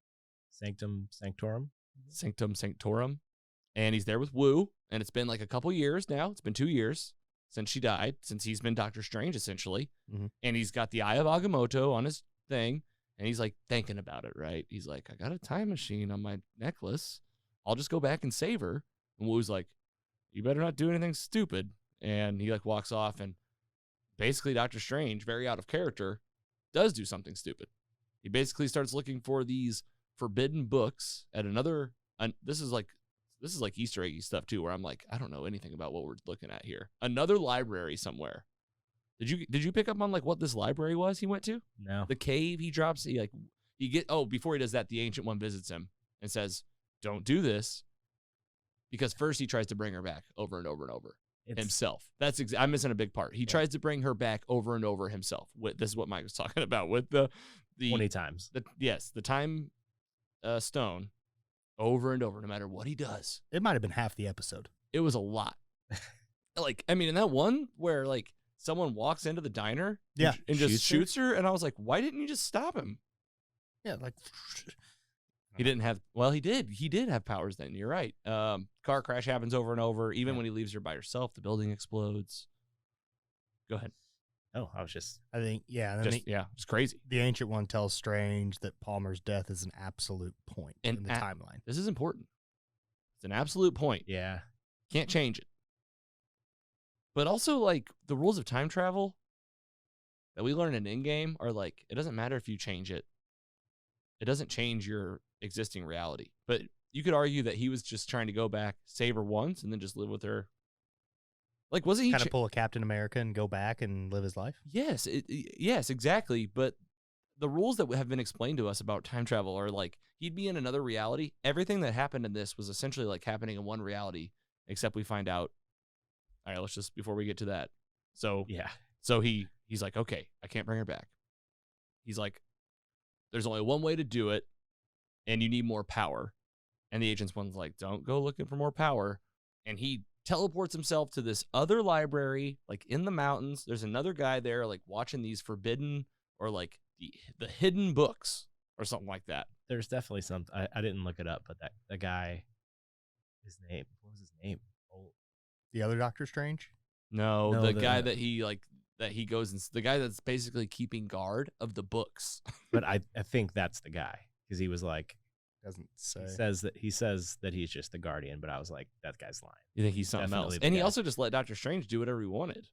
Sanctum Sanctorum. Sanctum Sanctorum. And he's there with Wu, and it's been like a couple years now. It's been 2 years since she died, since he's been Doctor Strange, essentially. Mm-hmm. And he's got the Eye of Agamotto on his thing, and he's like thinking about it, right? He's like, I got a time machine on my necklace. I'll just go back and save her. And Wu's like, you better not do anything stupid. And he like walks off, and basically Doctor Strange, very out of character, does do something stupid. He basically starts looking for these forbidden books at another, this is like Easter eggy stuff too, where I'm like, I don't know anything about what we're looking at here. Another library somewhere. Did you pick up on like what this library was he went to? No. The cave he drops, before he does that, the Ancient One visits him and says, don't do this. Because first he tries to bring her back over and over and over himself. I'm missing a big part. He tries to bring her back over and over himself. This is what Mike was talking about with the 20 times. The time stone over and over, no matter what he does. It might have been half the episode. It was a lot. Like, I mean, in that one where like someone walks into the diner and just shoots her, and I was like, why didn't you just stop him? Yeah, like he didn't have. Well, he did. He did have powers then. You're right. Car crash happens over and over. Even when he leaves her by herself, the building explodes. Go ahead. Oh, I was just. I think it's crazy. The Ancient One tells Strange that Palmer's death is an absolute point in the timeline. This is important. It's an absolute point. Yeah. Can't change it. But also, like, the rules of time travel that we learn in Endgame are like, it doesn't matter if you change it. It doesn't change your existing reality. But you could argue that he was just trying to go back, save her once, and then just live with her. Like, wasn't he kind of pull a Captain America and go back and live his life? Yes, yes, exactly. But the rules that have been explained to us about time travel are like, he'd be in another reality. Everything that happened in this was essentially like happening in one reality, except we find out. All right, let's just, before we get to that. So he's like, okay, I can't bring her back. He's like, there's only one way to do it, and you need more power. And the Agent's One's like, don't go looking for more power. And he teleports himself to this other library, like in the mountains. There's another guy there, like watching these forbidden or like the hidden books or something like that. There's definitely some. I didn't look it up, but the guy, what was his name? Oh. The other Doctor Strange? No, the guy that he goes and the guy that's basically keeping guard of the books. But I think that's the guy, because he was like, doesn't say. He says that he's just the Guardian, but I was like, that guy's lying. You think he's something else? And he also just let Doctor Strange do whatever he wanted,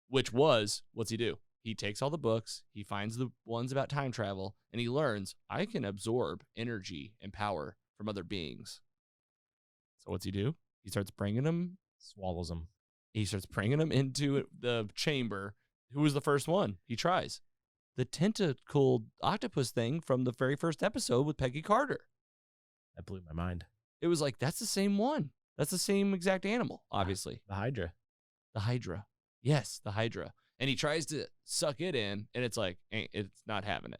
which was, what's he do? He takes all the books, he finds the ones about time travel, and he learns, I can absorb energy and power from other beings. So what's he do? He starts bringing them. Swallows them. He starts bringing them into the chamber. Who was the first one? He tries. The tentacled octopus thing from the very first episode with Peggy Carter. That blew my mind. It was like, that's the same one. That's the same exact animal, obviously. The Hydra. The Hydra. Yes, the Hydra. And he tries to suck it in, and it's like, it's not having it.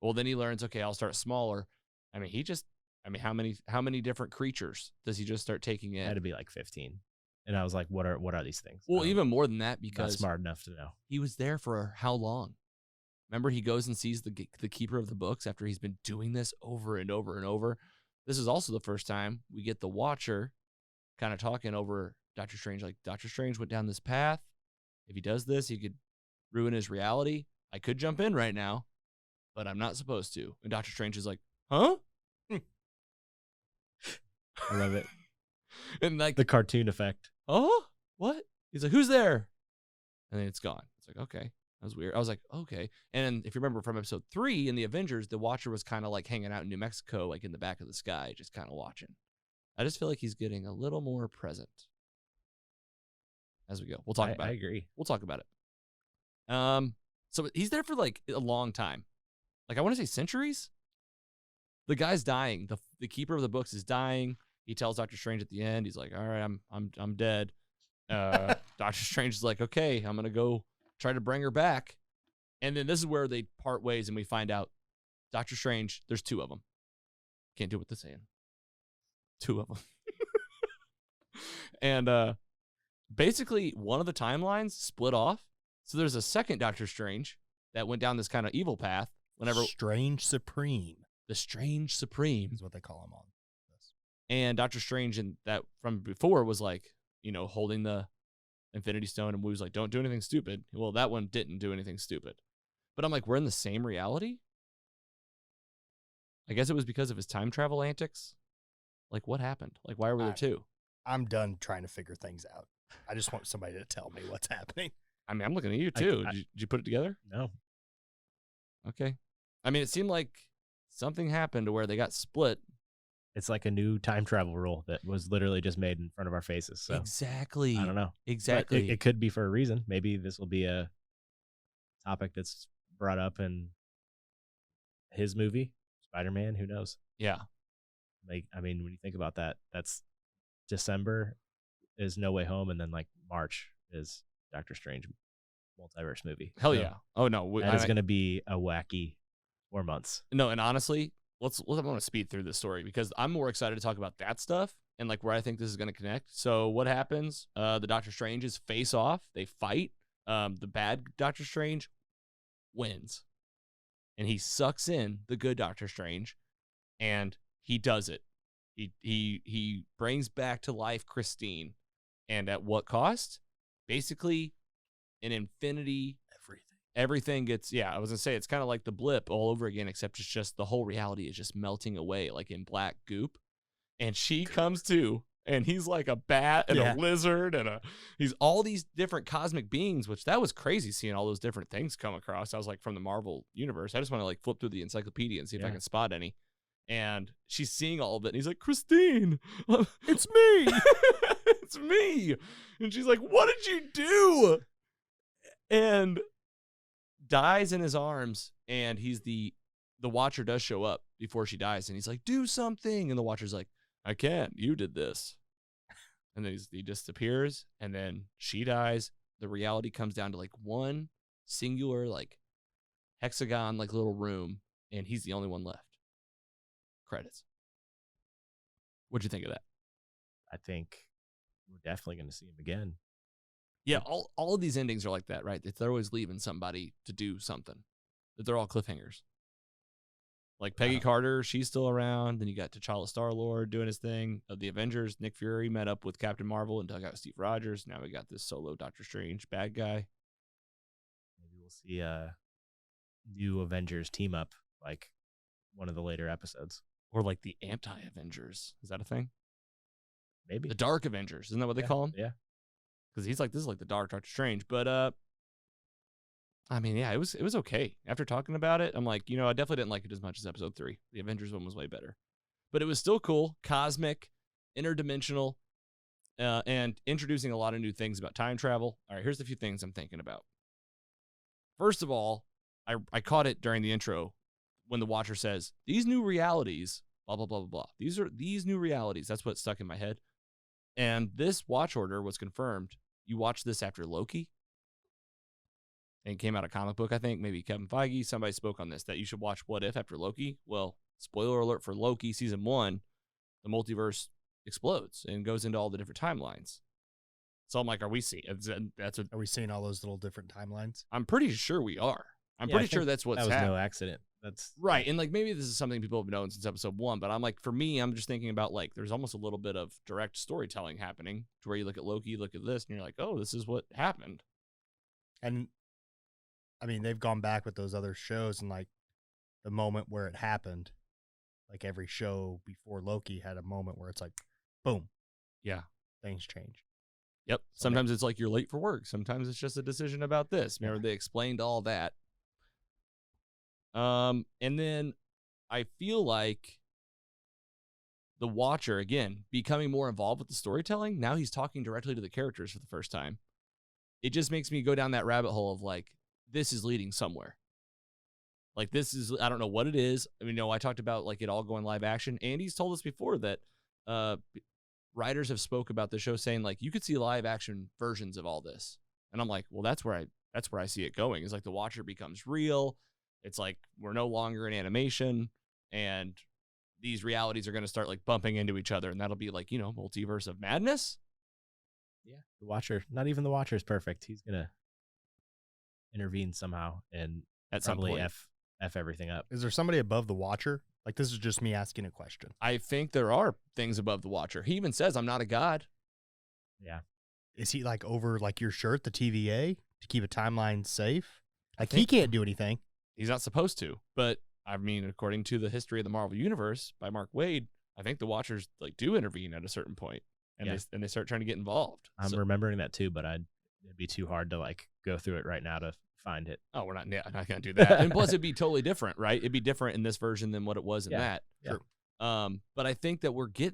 Well, then he learns, okay, I'll start smaller. I mean, how many different creatures does he just start taking in? It had to be like 15. And I was like, what are these things? Well, even more than that, because not smart enough to know. He was there for how long? Remember, he goes and sees the keeper of the books after he's been doing this over and over and over. This is also the first time we get the Watcher kind of talking over Doctor Strange. Like, Doctor Strange went down this path. If he does this, he could ruin his reality. I could jump in right now, but I'm not supposed to. And Doctor Strange is like, huh? I love it. And like the cartoon effect. Oh, what? He's like, who's there? And then it's gone. It's like, okay, that was weird. I was like, okay. And if you remember from episode 3 in the Avengers, the Watcher was kind of like hanging out in New Mexico, like in the back of the sky, just kind of watching. I just feel like he's getting a little more present as we go. We'll talk about it. I agree. We'll talk about it. So he's there for like a long time. Like, I want to say centuries. The guy's dying. The keeper of the books is dying. He tells Doctor Strange at the end, he's like, all right, I'm dead. Doctor Strange is like, okay, I'm gonna go try to bring her back. And then this is where they part ways, and we find out Doctor Strange. There's two of them. Can't do what they're saying. Two of them. And basically, one of the timelines split off. So there's a second Doctor Strange that went down this kind of evil path. Whenever Strange Supreme. The Strange Supreme is what they call him on this. And Doctor Strange, and that from before, was like, holding the Infinity Stone, and we was like, don't do anything stupid. Well, that one didn't do anything stupid. But I'm like, we're in the same reality? I guess it was because of his time travel antics. Like, what happened? Like, why were there two? I'm done trying to figure things out. I just want somebody to tell me what's happening. I mean, I'm looking at you, too. Did you put it together? No. Okay. I mean, it seemed like something happened to where they got split. It's like a new time travel rule that was literally just made in front of our faces. So Exactly. I don't know. Exactly. But it could be for a reason. Maybe this will be a topic that's brought up in his movie, Spider-Man. Who knows? Yeah. Like, I mean, when you think about that, that's December is No Way Home, and then like March is Doctor Strange multiverse movie. Hell So yeah. Oh, no. that is going to be a wacky 4 months. No, and honestly, I'm going to speed through this story because I'm more excited to talk about that stuff and like where I think this is going to connect. So what happens? The Doctor Stranges face off. They fight. The bad Doctor Strange wins, and he sucks in the good Doctor Strange, and he does it. He brings back to life Christine, and at what cost? Basically, an infinity. Everything gets, I was going to say, it's kind of like the blip all over again, except it's just the whole reality is just melting away like in black goop. And she comes to, and he's like a bat and a lizard, and he's all these different cosmic beings, which that was crazy seeing all those different things come across. I was like, from the Marvel universe. I just want to like flip through the encyclopedia and see if I can spot any. And she's seeing all of it, and he's like, Christine, it's me. It's me. And she's like, what did you do? And dies in his arms, and he's the Watcher does show up before she dies, and he's like, do something, and the Watcher's like, I can't, you did this. And then he disappears, and then she dies. The reality comes down to like one singular like hexagon like little room, and he's the only one left. Credits. What'd you think of that? I think we're definitely going to see him again. Yeah, all of these endings are like that, right? They're always leaving somebody to do something. They're all cliffhangers. Like Peggy Carter, she's still around. Then you got T'Challa Star-Lord doing his thing. Of the Avengers, Nick Fury met up with Captain Marvel and dug out Steve Rogers. Now we got this solo Doctor Strange bad guy. Maybe we'll see a new Avengers team up, like one of the later episodes. Or like the anti-Avengers. Is that a thing? Maybe. The Dark Avengers. Isn't that what they call them? Yeah. Because he's like, this is like the Dark Doctor Strange. But, I mean, yeah, it was okay. After talking about it, I'm like, I definitely didn't like it as much as episode 3. The Avengers one was way better. But it was still cool, cosmic, interdimensional, and introducing a lot of new things about time travel. All right, here's a few things I'm thinking about. First of all, I caught it during the intro when the Watcher says, these new realities, blah, blah, blah, blah, blah. These new realities. That's what stuck in my head. And this watch order was confirmed. You watched this after Loki. And it came out a comic book, I think. Maybe Kevin Feige. Somebody spoke on this, that you should watch What If after Loki. Well, spoiler alert for Loki season 1, the multiverse explodes and goes into all the different timelines. So I'm like, are we seeing? Are we seeing all those little different timelines? I'm pretty sure we are. I'm pretty sure that's what's happening. That was no accident. That's right. And like, maybe this is something people have known since episode 1, but I'm like, for me, I'm just thinking about like, there's almost a little bit of direct storytelling happening to where you look at Loki, look at this, and you're like, oh, this is what happened. And I mean, they've gone back with those other shows, and like the moment where it happened, like every show before Loki had a moment where it's like, boom. Yeah. Things change. Yep. Sometimes it's like you're late for work. Sometimes it's just a decision about this. Remember, they explained all that. And then I feel like the Watcher, again, becoming more involved with the storytelling. Now he's talking directly to the characters for the first time. It just makes me go down that rabbit hole of like, this is leading somewhere. Like, this is, I don't know what it is. I mean, I talked about like it all going live action. Andy's told us before that writers have spoke about the show saying like you could see live action versions of all this. And I'm like, well, that's where I see it going. It's like the Watcher becomes real. It's like we're no longer in animation, and these realities are going to start like bumping into each other, and that'll be like, multiverse of madness. Yeah, the Watcher. Not even the Watcher is perfect. He's gonna intervene somehow and At some probably point. f everything up. Is there somebody above the Watcher? Like, this is just me asking a question. I think there are things above the Watcher. He even says, I'm not a god. Yeah. Is he like over like your shirt, the TVA, to keep a timeline safe? Like, he think- can't do anything. He's not supposed to. But, I mean, according to the history of the Marvel Universe by Mark Waid, I think the Watchers like do intervene at a certain point, and Yeah. they start trying to get involved. I'm So- remembering that too, but it'd be too hard to like go through it right now to find it. Oh, we're not going to do that. And plus, it'd be totally different, right? It'd be different in this version than what it was in Yeah. that. Yeah. True. But I think that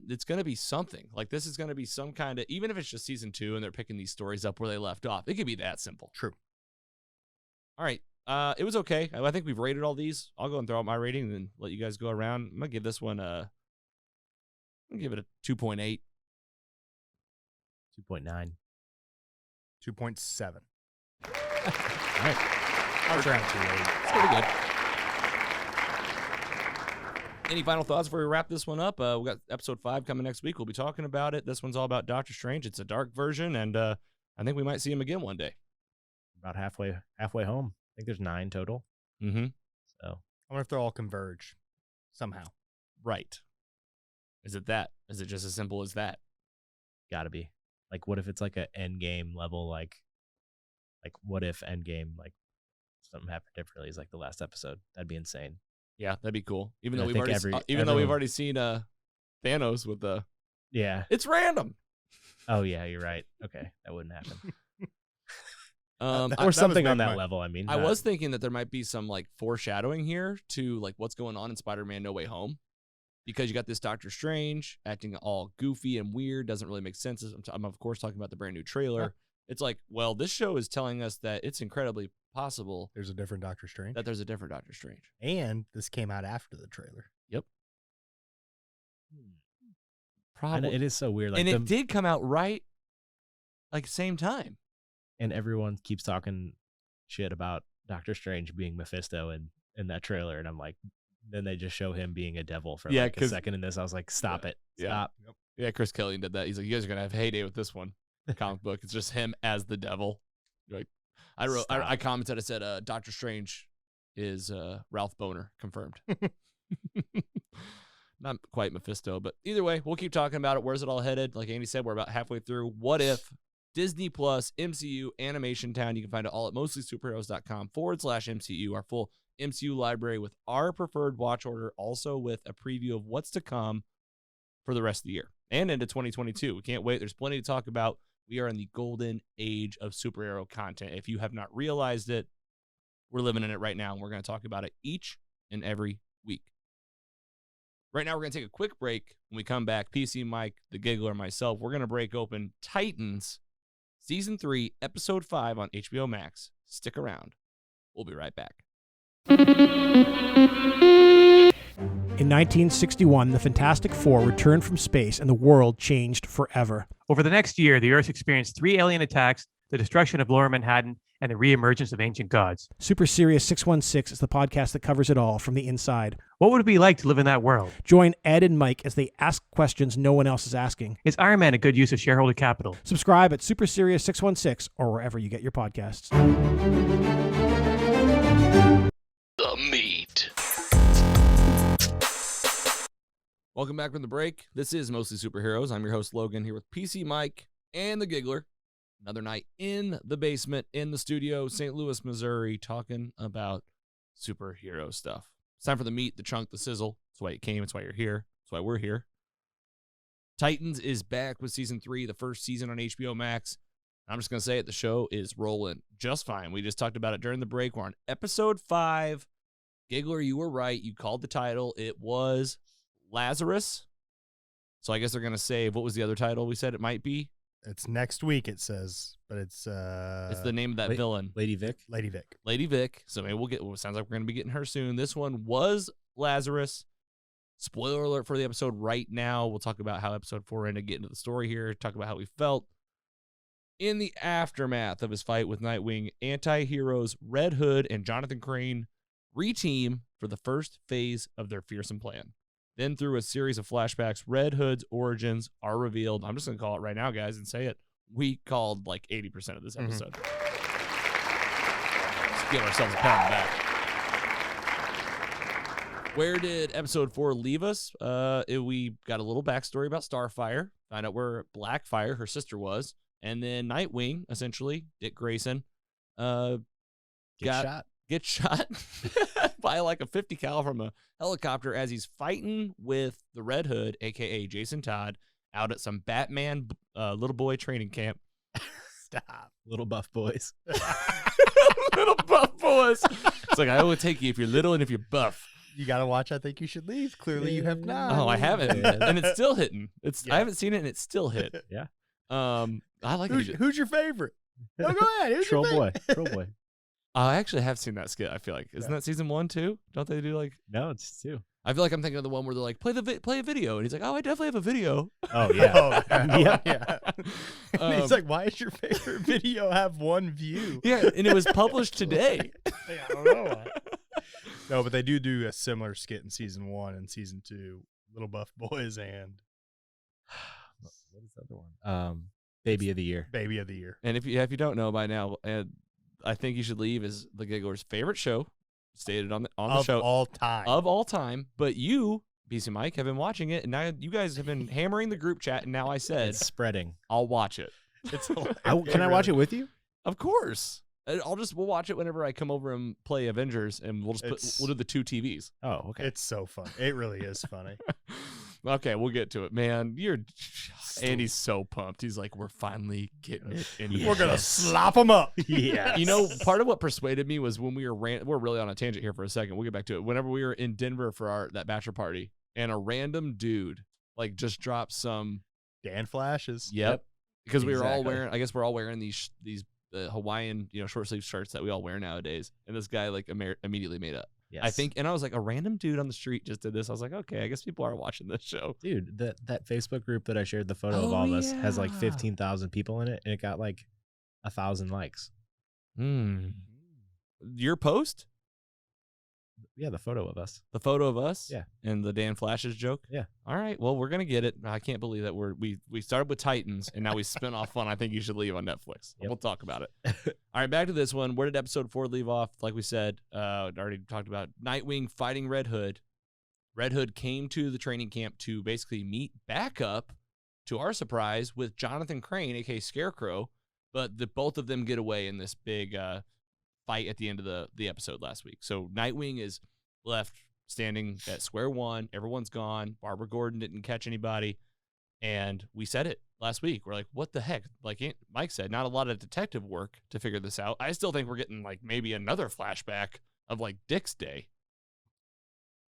it's going to be something. Like, this is going to be some kind of, even if it's just season 2 and they're picking these stories up where they left off, it could be that simple. True. All right. It was okay. I think we've rated all these. I'll go and throw out my rating and then let you guys go around. I'm going to give this one I'm going to give it a 2.8. 2.9. 2.7. All right. I was around 2.8. It's pretty good. Any final thoughts before we wrap this one up? We got episode 5 coming next week. We'll be talking about it. This one's all about Doctor Strange. It's a dark version, and I think we might see him again one day. About halfway home. I think there's 9 total. Mm-hmm. So I wonder if they'll all converge somehow. Right. Is it that? Is it just as simple as that? gotta be. Like, what if it's like a end game level, like what if end game, like something happened differently is like the last episode? That'd be insane. Yeah, that'd be cool. Even And though I we've think already though we've already seen Thanos with the Yeah. it's random. Oh yeah, you're right. Okay, that wouldn't happen. That Or was something on my- that level. I mean, I not- was thinking that there might be some like foreshadowing here to like what's going on in Spider-Man No Way Home, because you got this Doctor Strange acting all goofy and weird, doesn't really make sense. I'm of course talking about the brand new trailer. Yeah. It's like, well, this show is telling us that it's incredibly possible There's a different Doctor Strange. that there's a different Doctor Strange. And this came out after the trailer. I know, Probably. it is so weird. Like And the- it did come out right like same time. and everyone keeps talking shit about Doctor Strange being Mephisto in that trailer, and I'm like, then they just show him being a devil for Yeah, like a 'cause- second in this. I was like, stop it, Yeah. stop. Yeah, Chris Kelly did that. He's like, you guys are gonna have a heyday with this one comic book. It's just him as the devil. Like, Stop. I commented. I said, Doctor Strange is Ralph Boner confirmed. Not quite Mephisto, but either way, we'll keep talking about it. Where's it all headed? Like Andy said, we're about halfway through. What if Disney Plus, MCU, Animation Town? You can find it all at mostlysuperheroes.com/MCU. Our full MCU library with our preferred watch order, also with a preview of what's to come for the rest of the year and into 2022. We can't wait. There's plenty to talk about. We are in the golden age of superhero content. If you have not realized it, we're living in it right now, and we're going to talk about it each and every week. Right now, we're going to take a quick break. When we come back, PC Mike, the Giggler, and myself, we're going to break open Titans Season 3, Episode 5 on HBO Max. Stick around. We'll be right back. In 1961, the Fantastic Four returned from space and the world changed forever. Over the next year, the Earth experienced 3 alien attacks, the destruction of Lower Manhattan, and the re-emergence of ancient gods. Super Serious 616 is the podcast that covers it all from the inside. What would it be like to live in that world? Join Ed and Mike as they ask questions no one else is asking. Is Iron Man a good use of shareholder capital? Subscribe at Super Serious 616 or wherever you get your podcasts. The meat. Welcome back from the break. This is Mostly Superheroes. I'm your host, Logan, here with PC Mike and the Giggler. Another night in the basement, in the studio, St. Louis, Missouri, talking about superhero stuff. It's time for the meat, the chunk, the sizzle. That's why you came. That's why you're here. That's why we're here. Titans is back with Season 3, the first season on HBO Max. I'm just going to say it. The show is rolling just fine. We just talked about it during the break. We're on Episode 5. Giggler, you were right. You called the title. It was Lazarus. So I guess they're going to save, what was the other title we said it might be? It's next week, it says, but it's It's the name of that wait. villain, Lady Vic. Lady Vic. Lady Vic. So maybe we'll get, well, it sounds like we're going to be getting her soon. This one was Lazarus. Spoiler alert for the episode right now. We'll talk about how episode 4 ended, get into the story here, talk about how we felt. In the aftermath of his fight with Nightwing, anti-heroes Red Hood and Jonathan Crane reteam for the first phase of their fearsome plan. Then through a series of flashbacks, Red Hood's origins are revealed. I'm just going to call it right now, guys, and say it. We called like 80% of this episode. Let's give ourselves a pat on the back. Where did episode 4 leave us? We got a little backstory about Starfire, find out where Blackfire, her sister, was, and then Nightwing, essentially, Dick Grayson, Get shot by like a 50 cal from a helicopter as he's fighting with the Red Hood, aka Jason Todd, out at some Batman little boy training camp. Stop. Little buff boys. Little buff boys. It's like, I will take you if you're little and if you're buff. You got to watch I Think You Should Leave. Clearly you have not. Oh, I haven't. Yeah. And it's still hitting. Yeah. I haven't seen it and it's still hit. Yeah. I like it. Who's your favorite? No, go ahead. Who's Troll your boy. favorite? Troll boy. I actually have seen that skit, I feel like. Isn't that season 1 too? Don't they do like... No, it's 2. I feel like I'm thinking of the one where they're like, play a video. And he's like, oh, I definitely have a video. Oh, yeah. Yeah. He's like, why does your favorite video have one view? Yeah, and it was published today. I don't know. No, but they do a similar skit in season 1 and season 2. Little Buff Boys and What is the other one? Baby of the Year. Baby of the Year. And if you don't know by now, I Think You Should Leave is the Giggler's favorite show, stated on the show. Of all time. But you, BC Mike, have been watching it, and now you guys have been hammering the group chat, and now I said, It's spreading. I'll watch it. It's Can I watch it with you? Of course. We'll watch it whenever I come over and play Avengers, and we'll do the 2 TVs. Oh, okay. It's so fun. It really is funny. Okay, we'll get to it, man. Andy's so pumped. He's like, we're finally getting it. We're going to slop them up. Yeah. You know, part of what persuaded me was when we we're really on a tangent here for a second. We'll get back to it. Whenever we were in Denver for that bachelor party, and a random dude like just dropped some Dan flashes. Yep. Because we were all Exactly. wearing, I guess we're all wearing these Hawaiian, short sleeve shirts that we all wear nowadays. And this guy like immediately made up. Yes. I think, and I was like, a random dude on the street just did this. I was like, okay, I guess people are watching this show. Dude, that Facebook group that I shared the photo of Oh, all of us has like yeah. 15,000 people in it, and it got like 1,000 likes. Your post? Yeah, the photo of us. The photo of us? Yeah. And the Dan Flashes joke? Yeah. All right. Well, we're going to get it. I can't believe that we started with Titans, and now we spin off on I Think You Should Leave on Netflix. Yep. We'll talk about it. All right, back to this one. Where did episode 4 leave off? Like we said, already talked about Nightwing fighting Red Hood. Red Hood came to the training camp to basically meet back up, to our surprise, with Jonathan Crane, a.k.a. Scarecrow, but both of them get away in this big fight at the end of the episode last week. So Nightwing is left standing at square one. Everyone's gone. Barbara Gordon didn't catch anybody. And we said it last week. We're like, what the heck? Like Mike said, not a lot of detective work to figure this out. I still think we're getting like maybe another flashback of like Dick's day.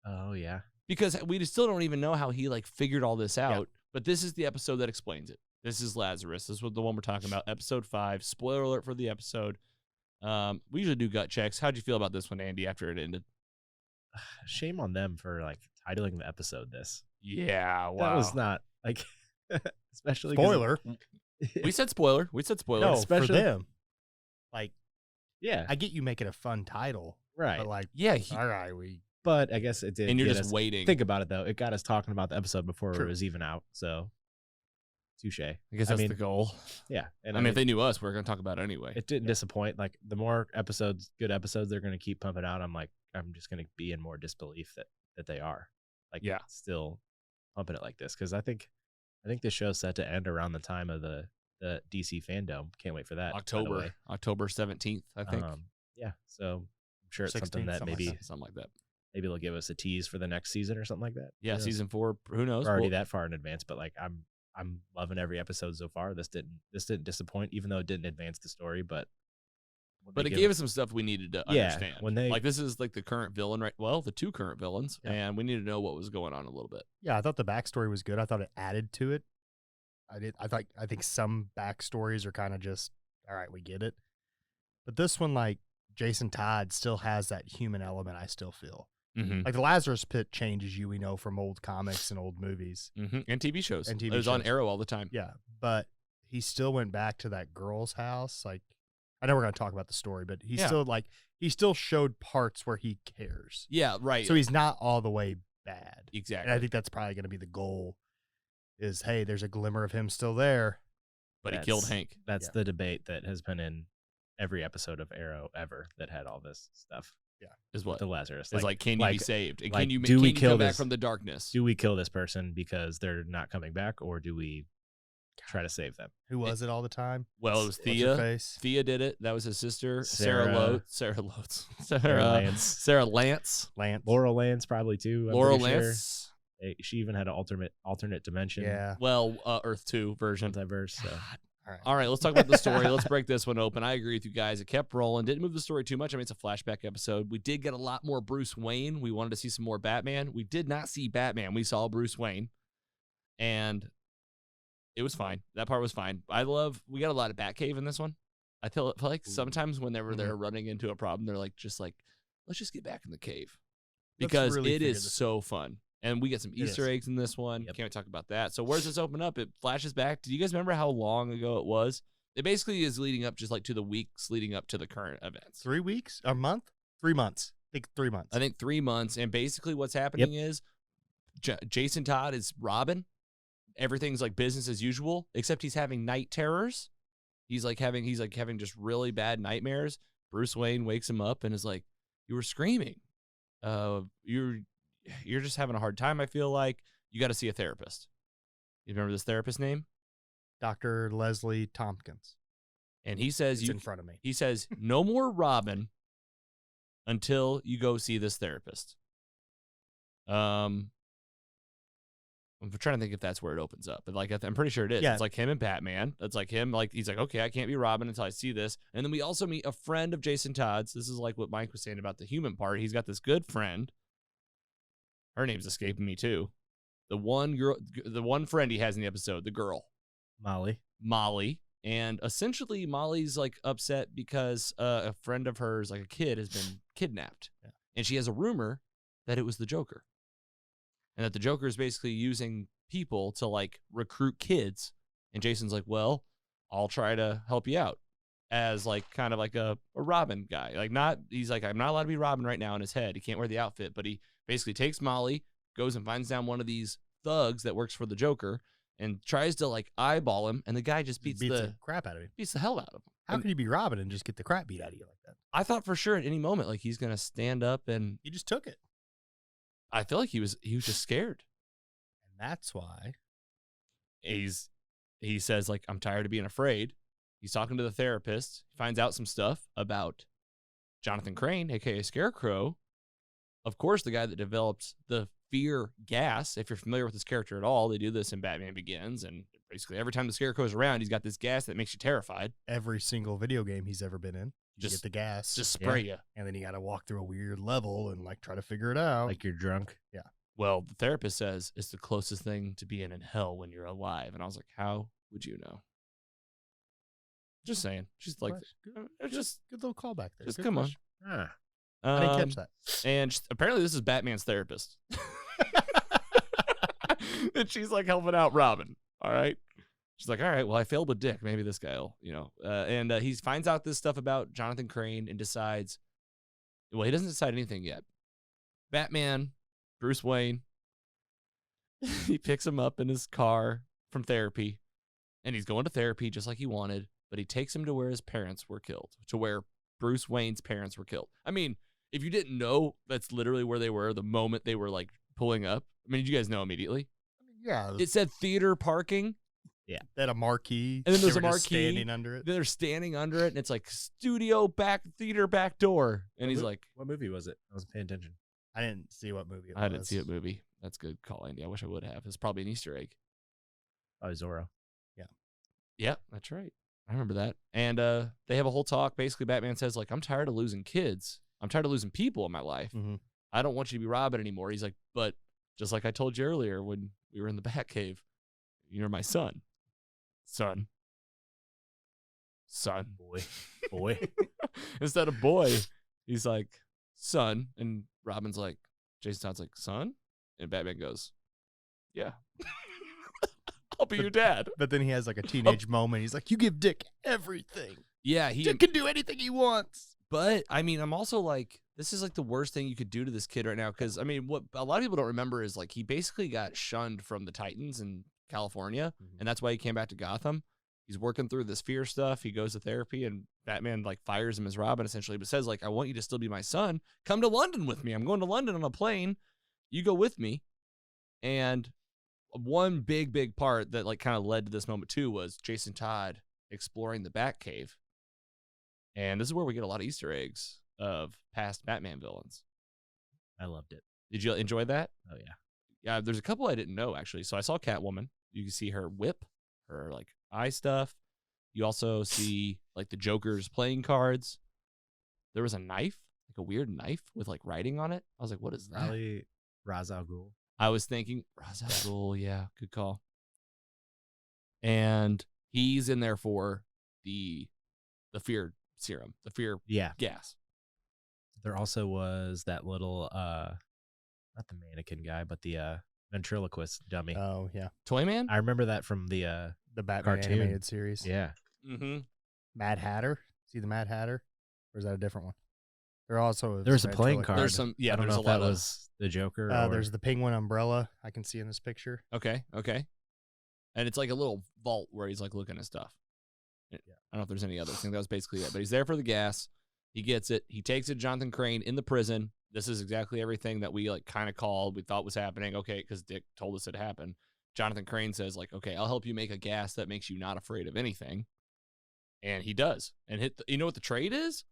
Oh, yeah. Because we still don't even know how he like figured all this out. Yeah. But this is the episode that explains it. This is Lazarus. This is the one we're talking about. Episode 5. Spoiler alert for the episode. We usually do gut checks. How'd you feel about this one, Andy, after it ended? Shame on them for like titling the episode this. Yeah, wow. That was not like, especially Spoiler. We said spoiler. No, especially for them. Like, yeah, I get you making a fun title, right. but like, yeah, all right, but I guess it did. And you're get just us, waiting. Think about it though. It got us talking about the episode before True. it was even out. So, touche. I guess that's the goal. Yeah, and I mean, if they knew us, we were going to talk about it anyway. It didn't disappoint. Like the more good episodes they're going to keep pumping out, I'm just going to be in more disbelief that they are. Like, yeah, still pumping it like this, because I think this show's set to end around the time of the DC fandom. Can't wait for that. October 17th, I think. Yeah, so I'm sure it's something that something like that. Maybe they'll give us a tease for the next season or something like that. Yeah, season 4. Who knows? We're already that far in advance, but like I'm loving every episode so far. This didn't disappoint, even though it didn't advance the story, but it gave us some stuff we needed to understand. When they this is like the current villain, right? Well, the 2 current villains, and we need to know what was going on a little bit. Yeah, I thought the backstory was good. I thought it added to it. I think some backstories are kind of just, all right, we get it. But this one, like Jason Todd still has that human element, I still feel. Mm-hmm. Like the Lazarus Pit changes you, we know from old comics and old movies. Mm-hmm. And TV shows. And TV it was on shows. Arrow all the time. Yeah, but he still went back to that girl's house. Like, I know we're going to talk about the story, but he still showed parts where he cares. Yeah, right. So he's not all the way bad. Exactly. And I think that's probably going to be the goal is, hey, there's a glimmer of him still there. But he killed Hank. That's Yeah. the debate that has been in every episode of Arrow ever that had all this stuff. Is what? The Lazarus. It's like, can you be saved? And like, can you, do can we you kill come back this- from the darkness? Do we kill this person because they're not coming back, or do we try to save them? Who was it all the time? Well, it was What's her Thea. face? Thea did it. That was his sister. Sarah Sarah Lance. Sarah Lance. Lance. Laurel Lance probably too. I'm Laurel pretty sure. Lance. She even had an alternate dimension. Yeah. Well, Earth 2 version. Multiverse. So. All right. All right, let's talk about the story. Let's break this one open. I agree with you guys. It kept rolling. Didn't move the story too much. I mean, it's a flashback episode. We did get a lot more Bruce Wayne. We wanted to see some more Batman. We did not see Batman. We saw Bruce Wayne. And it was fine. That part was fine. We got a lot of Batcave in this one. I feel like sometimes whenever they're running into a problem, they're like, let's just get back in the cave. Because really it figure is this so fun. And we get some Easter eggs in this one. Yep. Can't talk about that. So where does this open up? It flashes back. Do you guys remember how long ago it was? It basically is leading up just like to the weeks leading up to the current events. 3 weeks? A month? 3 months. I think 3 months. I think 3 months. And basically what's happening is Jason Todd is Robin. Everything's like business as usual, except he's having night terrors. He's having just really bad nightmares. Bruce Wayne wakes him up and is like, "You were screaming. You're just having a hard time, I feel like. You got to see a therapist." You remember this therapist name? Dr. Leslie Tompkins. And he says It's in front of me. He says, "No more Robin until you go see this therapist." I'm trying to think if that's where it opens up, but I'm pretty sure it is. Yeah. It's like him and Batman. It's like him. Like he's like, okay, I can't be Robin until I see this. And then we also meet a friend of Jason Todd's. This is like what Mike was saying about the human part. He's got this good friend. Her name's escaping me too. The one friend he has in the episode, the girl, Molly. And essentially Molly's like upset because a friend of hers, like a kid, has been kidnapped. Yeah. And she has a rumor that it was the Joker. And that the Joker is basically using people to like recruit kids. And Jason's like, well, I'll try to help you out as like kind of like a Robin guy. He's like, I'm not allowed to be Robin right now in his head. He can't wear the outfit, but he basically takes Molly, goes and finds down one of these thugs that works for the Joker and tries to like eyeball him. And the guy just beats the crap out of him. Beats the hell out of him. How can you be Robin and just get the crap beat out of you like that? I thought for sure at any moment, like he's going to stand up and He just took it. I feel like he was just scared. And that's why he says like, I'm tired of being afraid. He's talking to the therapist. He finds out some stuff about Jonathan Crane, aka Scarecrow. Of course, the guy that developed the fear gas. If you're familiar with this character at all, they do this in Batman Begins, and basically every time the Scarecrow's around, he's got this gas that makes you terrified. every single video game he's ever been in, you Just- get the gas. Just spray you. and then you got to walk through a weird level and like try to figure it out. Like you're drunk. Well, the therapist says it's the closest thing to being in hell when you're alive, and I was like, how would you know? Just saying. She's like, good little callback there. just Good come on. question. Ah. I didn't catch that. And apparently this is Batman's therapist. And she's like helping out Robin. All right. She's like, all right, well, I failed with Dick. Maybe this guy will, and he finds out this stuff about Jonathan Crane and decides, well, he doesn't decide anything yet. Batman, Bruce Wayne, he picks him up in his car from therapy, and he's going to therapy just like he wanted, but he takes him to where his parents were killed, to where Bruce Wayne's parents were killed. I mean, if you didn't know, that's literally where they were the moment they were like pulling up. I mean, you guys know immediately. Yeah. It said theater parking. They had a marquee. And then there's They a were just marquee. standing under it. They're standing under it, and it's like theater back door. And he's like, What movie was it? I wasn't paying attention. I didn't see what movie it was. I didn't see it movie. That's good call, Andy. I wish I would have. It's probably an Easter egg. Oh, Zorro. Yeah, that's right. I remember that. And they have a whole talk. Basically, Batman says, like, I'm tired of losing kids. I'm tired of losing people in my life. Mhm. I don't want you to be Robin anymore. He's like, but just like I told you earlier when we were in the Batcave, you're my son. Son. Boy. Instead of boy, he's like, son. And Robin's like, Jason Todd's like, son? And Batman goes, yeah. I'll be your dad. But then he has like a teenage moment. He's like, you give Dick everything. Yeah, Dick can do anything he wants. But, I mean, I'm also like, this is like the worst thing you could do to this kid right now. Because, I mean, what a lot of people don't remember is like he basically got shunned from the Titans in California. And that's why he came back to Gotham. He's working through this fear stuff. He goes to therapy and Batman like fires him as Robin essentially, but says like, I want you to still be my son. Come to London with me. I'm going to London on a plane. You go with me. And one big part that like kind of led to this moment too was Jason Todd exploring the Batcave. And this is where we get a lot of Easter eggs of past Batman villains. I loved it. Did you enjoy that? Oh yeah. Yeah, there's a couple I didn't know actually. So I saw Catwoman. You can see her whip, her like eye stuff. You also see like the Joker's playing cards. There was a knife, like a weird knife with like writing on it. I was like, what is that? Probably Ra's al Ghul. I was thinking Ra's al Ghul, yeah, good call. And he's in there for the fear serum, the fear gas. There also was that little not the mannequin guy, but the ventriloquist dummy. Oh, yeah. Toyman? I remember that from the Batman cartoon. animated series. Yeah. Mm-hmm. Mad Hatter. See the Mad Hatter? Or is that a different one? There also There's a playing card. There's some, yeah, I don't there's know a if lot that of. was the Joker. There's the penguin umbrella I can see in this picture. Okay. And it's like a little vault where he's like looking at stuff. I don't know if there's any other thing. That was basically it. But he's there for the gas. He gets it. He takes it to Jonathan Crane in the prison. This is exactly everything that we like kind of called. We thought was happening. Okay, because Dick told us it happened. Jonathan Crane says like, okay, I'll help you make a gas that makes you not afraid of anything. And he does. And you know what the trade is?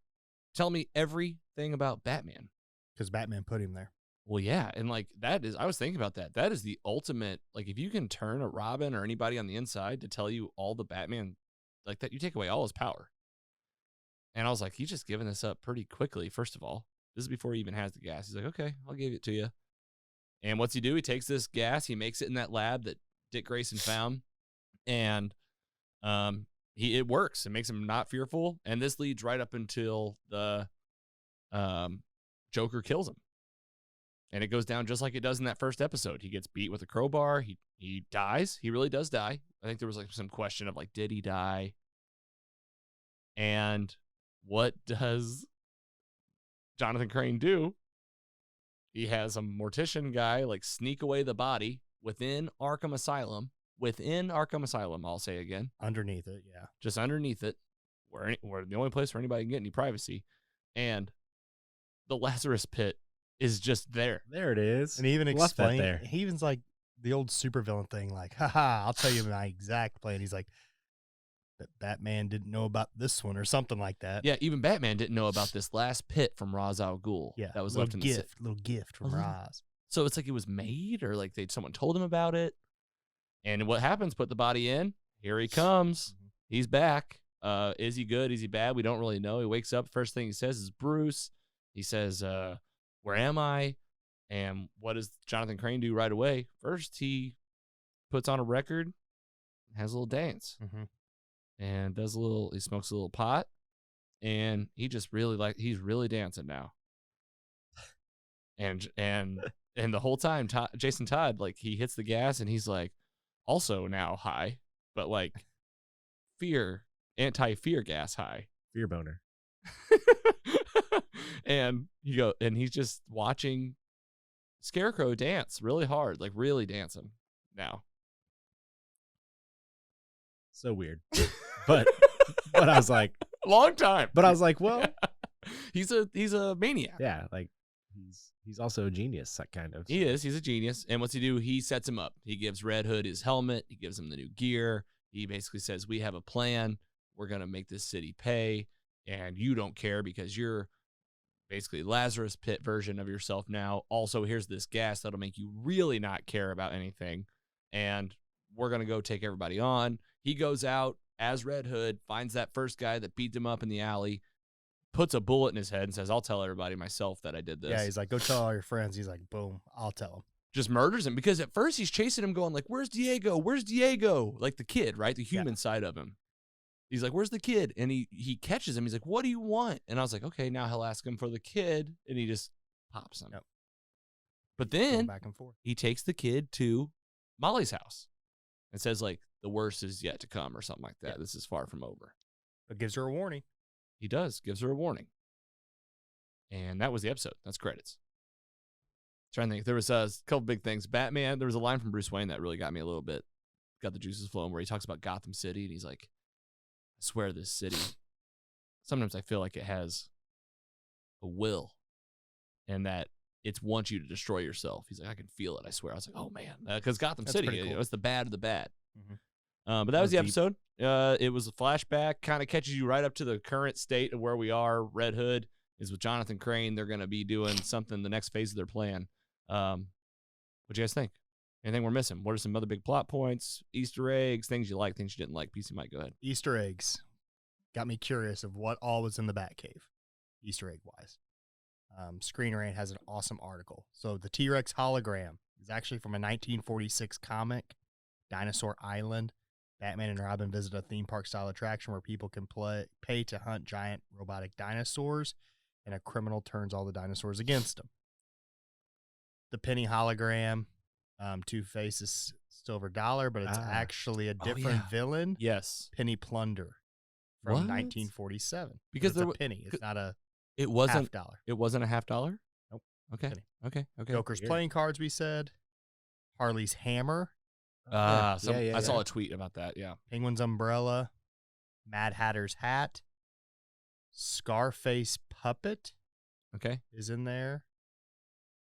Tell me everything about Batman. Because Batman put him there. Well, yeah. And like that is, I was thinking about that. That is the ultimate, like if you can turn a Robin or anybody on the inside to tell you all the Batman like that, you take away all his power. And I was like, he's just giving this up pretty quickly. First of all, this is before he even has the gas. He's like, okay, I'll give it to you. And what's he do? He takes this gas, he makes it in that lab that Dick Grayson found, and it works. It makes him not fearful. And this leads right up until the Joker kills him. And it goes down just like it does in that first episode. He gets beat with a crowbar. He dies. He really does die. I think there was like some question of like, did he die? And what does Jonathan Crane do? He has a mortician guy like sneak away the body within Arkham Asylum. Within Arkham Asylum, I'll say again. Underneath it, yeah. Just underneath it, where the only place where anybody can get any privacy. And the Lazarus Pit is just there. There it is. And he even Left that explained, there. he even's like the old supervillain thing, like, haha, I'll tell you my exact plan. He's like, that Batman didn't know about this one or something like that. Yeah, even Batman didn't know about this last pit from Ra's al Ghul. Yeah, that was little left in gift, little gift from Ra's. So it's like it was made, or like someone told him about it. And what happens? Put the body in. Here he comes. He's back. Is he good? Is he bad? We don't really know. He wakes up. First thing he says is Bruce. He says, "Where am I?" And what does Jonathan Crane do right away? First, he puts on a record, has a little dance. And he smokes a little pot, and he just really he's really dancing now. And the whole time, Jason Todd, like he hits the gas and he's like, also now high, but like anti-fear gas high. Fear boner. And he's just watching Scarecrow dance really hard, like really dancing now. So weird. But I was like, long time. But I was like, well, he's a maniac. Yeah, like he's also a genius, kind of. He is. He's a genius. And what's he do? He sets him up. He gives Red Hood his helmet. He gives him the new gear. He basically says, we have a plan. We're going to make this city pay. And you don't care because you're basically Lazarus Pit version of yourself now. Also, here's this gas that'll make you really not care about anything. And we're going to go take everybody on. He goes out as Red Hood, finds that first guy that beat him up in the alley, puts a bullet in his head and says, I'll tell everybody myself that I did this. Yeah, he's like, go tell all your friends. He's like, boom, I'll tell them. Just murders him because at first he's chasing him going like, where's Diego? Where's Diego? Like the kid, right? The human side of him. He's like, where's the kid? And he catches him. He's like, what do you want? And I was like, okay, now he'll ask him for the kid. And he just pops him. Yep. But Going then back and forth. he takes the kid to Molly's house and says, like, the worst is yet to come or something like that. Yeah. This is far from over. But gives her a warning. He does, gives her a warning. And that was the episode. That's credits. Trying to think. There was a couple big things. Batman, there was a line from Bruce Wayne that really got me a little bit. Got the juices flowing, where he talks about Gotham City, and he's like, I swear this city, sometimes I feel like it has a will, and that it wants you to destroy yourself. He's like, I can feel it, I swear. I was like, oh, man. Because Gotham That's City, pretty cool. it's the bad of the bad. Mhm. But that was the Deep. episode. It was a flashback, kind of catches you right up to the current state of where we are. Red Hood is with Jonathan Crane. They're going to be doing something the next phase of their plan. What do you guys think? Anything we're missing? What are some other big plot points, Easter eggs, things you like, things you didn't like? PC Mike, go ahead. Easter eggs got me curious of what all was in the Batcave, Easter egg wise. Screen Rant has an awesome article. So the T-Rex hologram is actually from a 1946 comic, Dinosaur Island. Batman and Robin visit a theme park style attraction where people can pay to hunt giant robotic dinosaurs, and a criminal turns all the dinosaurs against him. The Penny hologram, Two-Face is Silver Dollar, but it's actually a different villain. Yes. Penny Plunder from What? 1947. Because it's there a wa- penny. It's not a It wasn't. half dollar. It wasn't a $50. Nope. Okay. Penny. Okay. Okay. Joker's playing cards, we said. Harley's hammer. I Yeah. saw a tweet about that. Yeah. Penguin's umbrella. Mad Hatter's hat. Scarface puppet Okay. is in there.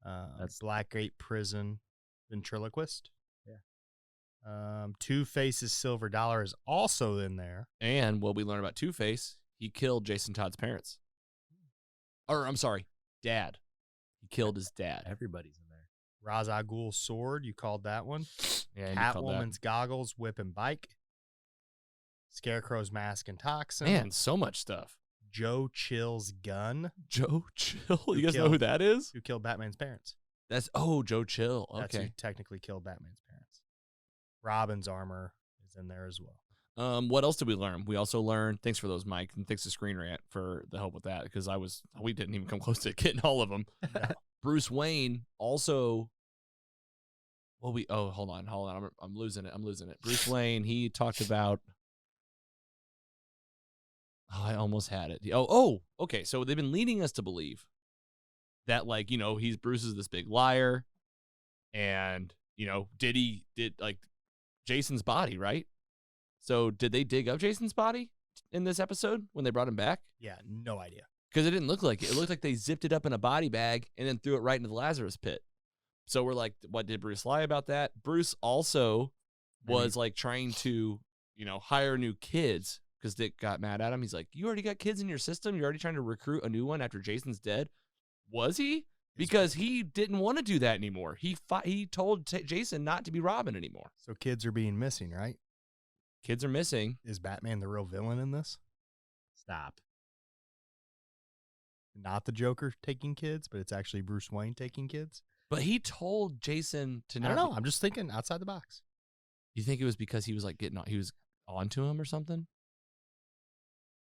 That's- Blackgate prison ventriloquist. Yeah. Two-Face's Silver Dollar is also in there. And what we learned about Two-Face, he killed Jason Todd's parents. Or I'm sorry, dad. He killed his dad. Everybody's in there. Ra's al Ghul's sword, you called that one. Yeah, and he called that. Catwoman's goggles, whip and bike. Scarecrow's mask and toxin. Man, so much stuff. Joe Chill's gun. Joe Chill. Who You guys know killed- who that is? Who killed Batman's parents? That's Joe Chill. That's who Okay. technically killed Batman's parents. Robin's armor is in there as well. What else did we learn? We also learned, thanks for those, Mike, and thanks to Screen Rant for the help with that, because we didn't even come close to getting all of them. Bruce Wayne also, hold on, I'm losing it. Bruce Wayne, he talked about, I almost had it. Okay, so they've been leading us to believe that, like, Bruce is this big liar, and, did Jason's body, right? So did they dig up Jason's body in this episode when they brought him back? Yeah, no idea. Because it didn't look like it. It looked like they zipped it up in a body bag and then threw it right into the Lazarus pit. So we're like, what, did Bruce lie about that? Bruce also was like trying to, hire new kids because Dick got mad at him. He's like, you already got kids in your system? You're already trying to recruit a new one after Jason's dead? Was he? Because he didn't want to do that anymore. He told Jason not to be Robin anymore. So kids are being missing, right? Kids are missing. Is Batman the real villain in this? Stop. Not the Joker taking kids, but it's actually Bruce Wayne taking kids? But he told Jason to not. I don't know. I'm just thinking outside the box. You think it was because he was like he was onto him or something?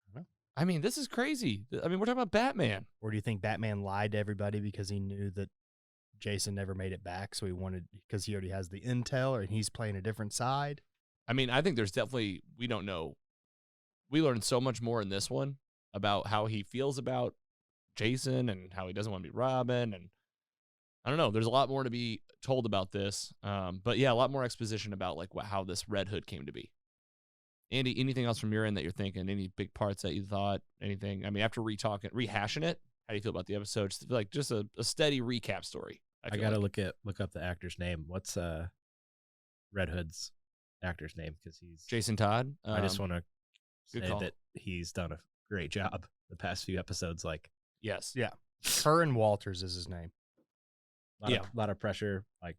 I don't know. I mean, this is crazy. I mean, we're talking about Batman. Or do you think Batman lied to everybody because he knew that Jason never made it back, so because he already has the intel, and he's playing a different side? I mean, I think there's definitely, we don't know. We learned so much more in this one about how he feels about Jason and how he doesn't want to be Robin. And I don't know. There's a lot more to be told about this. But yeah, a lot more exposition about like how this Red Hood came to be. Andy, anything else from your end that you're thinking? Any big parts that you thought? Anything? I mean, after rehashing it, how do you feel about the episode? Just like a steady recap story. I gotta look up the actor's name. What's Red Hood's actor's name? Because he's Jason Todd. I just want to good say call. that he's done a great job the past few episodes. Like, Yes. Yeah. Curran Walters is his name. a lot of pressure. Like,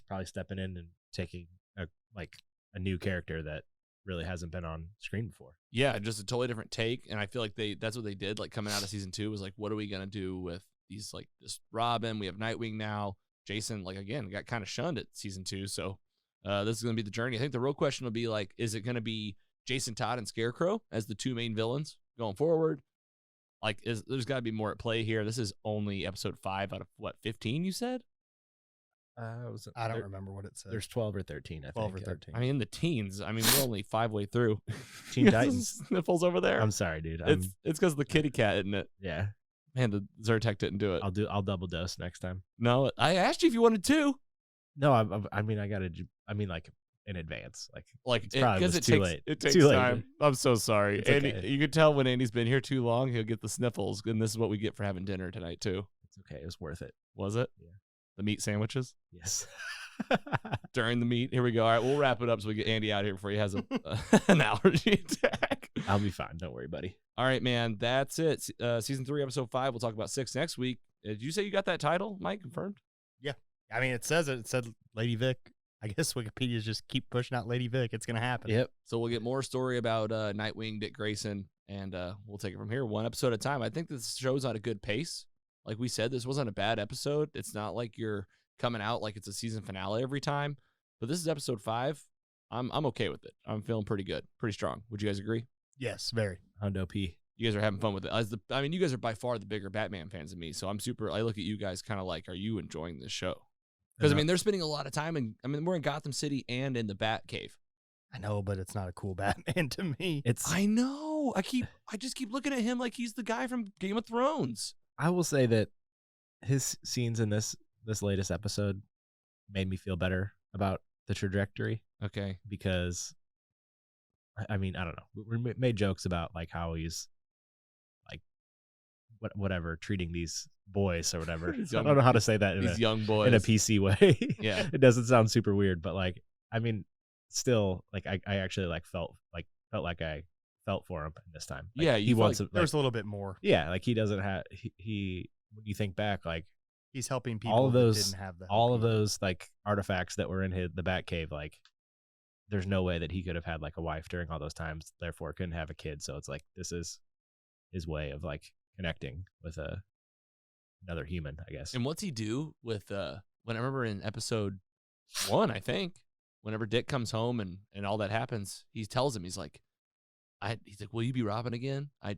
probably stepping in and taking a new character that really hasn't been on screen before. Yeah, just a totally different take. And I feel like that's what they did, like coming out of season 2 was like, what are we gonna do with these, like this Robin? We have Nightwing now. Jason, like again, got kind of shunned at season 2. So this is gonna be the journey. I think the real question will be like, is it gonna be Jason Todd and Scarecrow as the two main villains going forward? Like, there's got to be more at play here. This is only episode 5 out of what, 15 you said? I don't remember what it said. There's 12 or 13, I 12 think. or 13. I mean, in the teens. I mean, we're only 5 way through. Teen You got some Titans. sniffles over there. I'm sorry, dude. It's because of the kitty cat, isn't it? Yeah. Man, the Zyrtec didn't do it. I'll double dose next time. No, I asked you if you wanted to. No, I mean, like in advance. Like, It's probably because was it too takes late. it takes Too late. time. I'm so sorry. It's And okay. you can tell when Andy's been here too long, he'll get the sniffles. And this is what we get for having dinner tonight too. It's okay. It was worth it. Was it? Yeah. The meat sandwiches Yes. during the meat. Here we go. All right, we'll wrap it up so we get Andy out here before he has an allergy attack. I'll be fine. Don't worry, buddy. All right, man. That's it. Season 3, episode 5. We'll talk about 6 next week. Did you say you got that title, Mike? Confirmed? I mean, it says it. It said Lady Vic. I guess Wikipedia's just keep pushing out Lady Vic. It's going to happen. Yep. So we'll get more story about Nightwing, Dick Grayson, and we'll take it from here, one episode at a time. I think this show's at a good pace. Like we said, this wasn't a bad episode. It's not like you're coming out like it's a season finale every time. But this is episode 5. I'm okay with it. I'm feeling pretty good, pretty strong. Would you guys agree? Yes, very. Hundo P. You guys are having fun with it. I mean, you guys are by far the bigger Batman fans than me. So I look at you guys kind of like, are you enjoying this show? Because, I mean, they're spending a lot of time we're in Gotham City and in the Bat Cave. I know, but it's not a cool Batman to me. I know. I just keep looking at him like he's the guy from Game of Thrones. I will say that his scenes in this latest episode made me feel better about the trajectory. Okay. Because, I mean, I don't know. We made jokes about like how he's like whatever treating these boys or whatever. I don't know how to say that These young boys in a PC way. Yeah. It doesn't sound super weird, but like, I mean, still, like I actually like felt like I felt for him this time. Like, Yeah, he wants There was a little bit more. Yeah, like he doesn't have he when you think back, like He's helping people all of that those didn't have that. all of those like artifacts that were in the Batcave, like there's no way that he could have had like a wife during all those times, therefore couldn't have a kid. So it's like this is his way of like connecting with another human, I guess. And what's he do with when I remember in episode 1, I think, whenever Dick comes home and all that happens, he tells him, he's like, will you be Robin again? I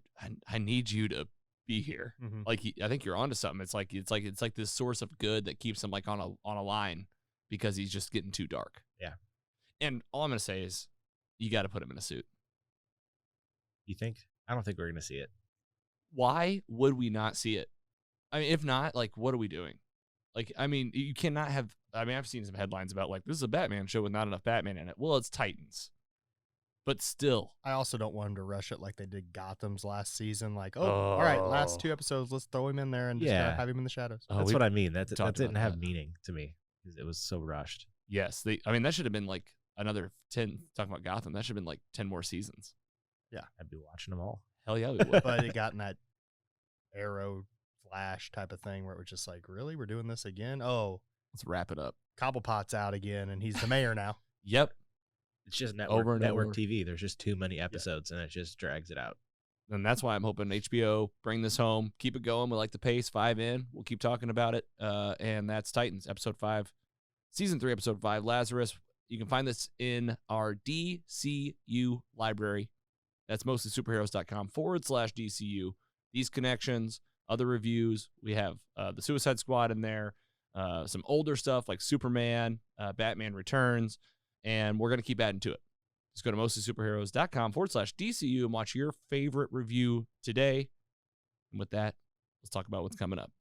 need you to be here. Mm-hmm. Like I think you're onto something. It's like this source of good that keeps him like on a line because he's just getting too dark. Yeah. And all I'm gonna say is you got to put him in a suit. You think? I don't think we're gonna see it. Why would we not see it? I mean, if not, like, what are we doing? Like, I mean, you cannot have. I mean, I've seen some headlines about like this is a Batman show with not enough Batman in it. Well, it's Titans, but still, I also don't want him to rush it like they did Gotham's last season. Like, all right, last 2 episodes, let's throw him in there and just have him in the shadows. That's what I mean. That talked didn't about have that. meaning to me because it was so rushed. yes, I mean, that should have been like another 10. Talking about Gotham, that should have been like 10 more seasons. I'd be watching them all. Hell yeah, we would. But it got in that Arrow Flash type of thing where it was just like, really, we're doing this again? Oh, Let's wrap it up. Cobblepot's out again, and he's the mayor now. Yep. It's just Over network and over. TV. There's just too many episodes, and it just drags it out. And that's why I'm hoping HBO bring this home, keep it going. We like the pace, 5 in. We'll keep talking about it. And that's Titans, episode 5, season 3, episode 5, Lazarus. You can find this in our DCU library. That's mostlysuperheroes.com/DCU. These connections, other reviews. We have the Suicide Squad in there, some older stuff like Superman, Batman Returns, and we're going to keep adding to it. Just go to mostlysuperheroes.com/DCU and watch your favorite review today. And with that, let's talk about what's coming up.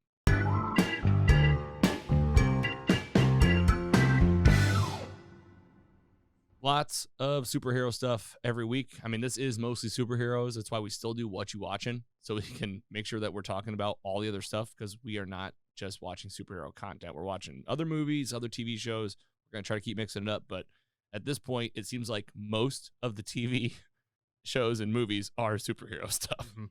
Lots of superhero stuff every week. I mean, this is mostly superheroes. That's why we still do What You Watching, so we can make sure that we're talking about all the other stuff because we are not just watching superhero content. We're watching other movies, other TV shows. We're going to try to keep mixing it up, but at this point, it seems like most of the TV shows and movies are superhero stuff. Mm-hmm.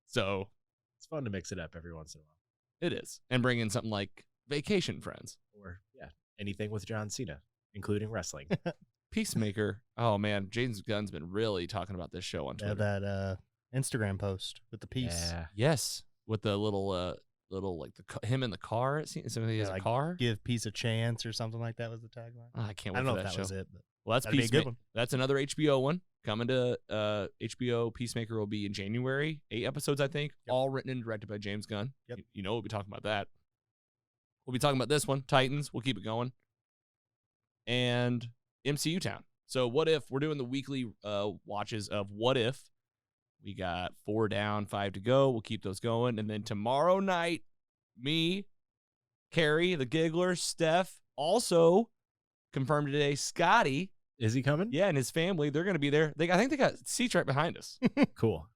So It's fun to mix it up every once in a while. it is. And bring in something like Vacation Friends. Or, anything with John Cena, including wrestling. Peacemaker. Oh, man. James Gunn's been really talking about this show on Yeah, Twitter. that Instagram post with the piece. Yeah. Yes. With the little like him in the car. It seems he has a like, car. Give peace a chance or something like that was the tagline. Oh, I can't I wait don't know for if that that show. was it, but Well, that's that'd be a good Peacemaker. one. That's another HBO one coming to HBO. Peacemaker will be in January. 8 episodes, I think, Yep. all written and directed by James Gunn. Yep. You know we'll be talking about that. We'll be talking about this one, Titans. We'll keep it going. And MCU Town. So what if we're doing the weekly watches of What If? We got 4 down, 5 to go. We'll keep those going. And then tomorrow night, me, Carrie, the Giggler, Steph, also confirmed today, Scotty. Is he coming? Yeah, and his family, they're going to be there. I think they got seats right behind us. Cool.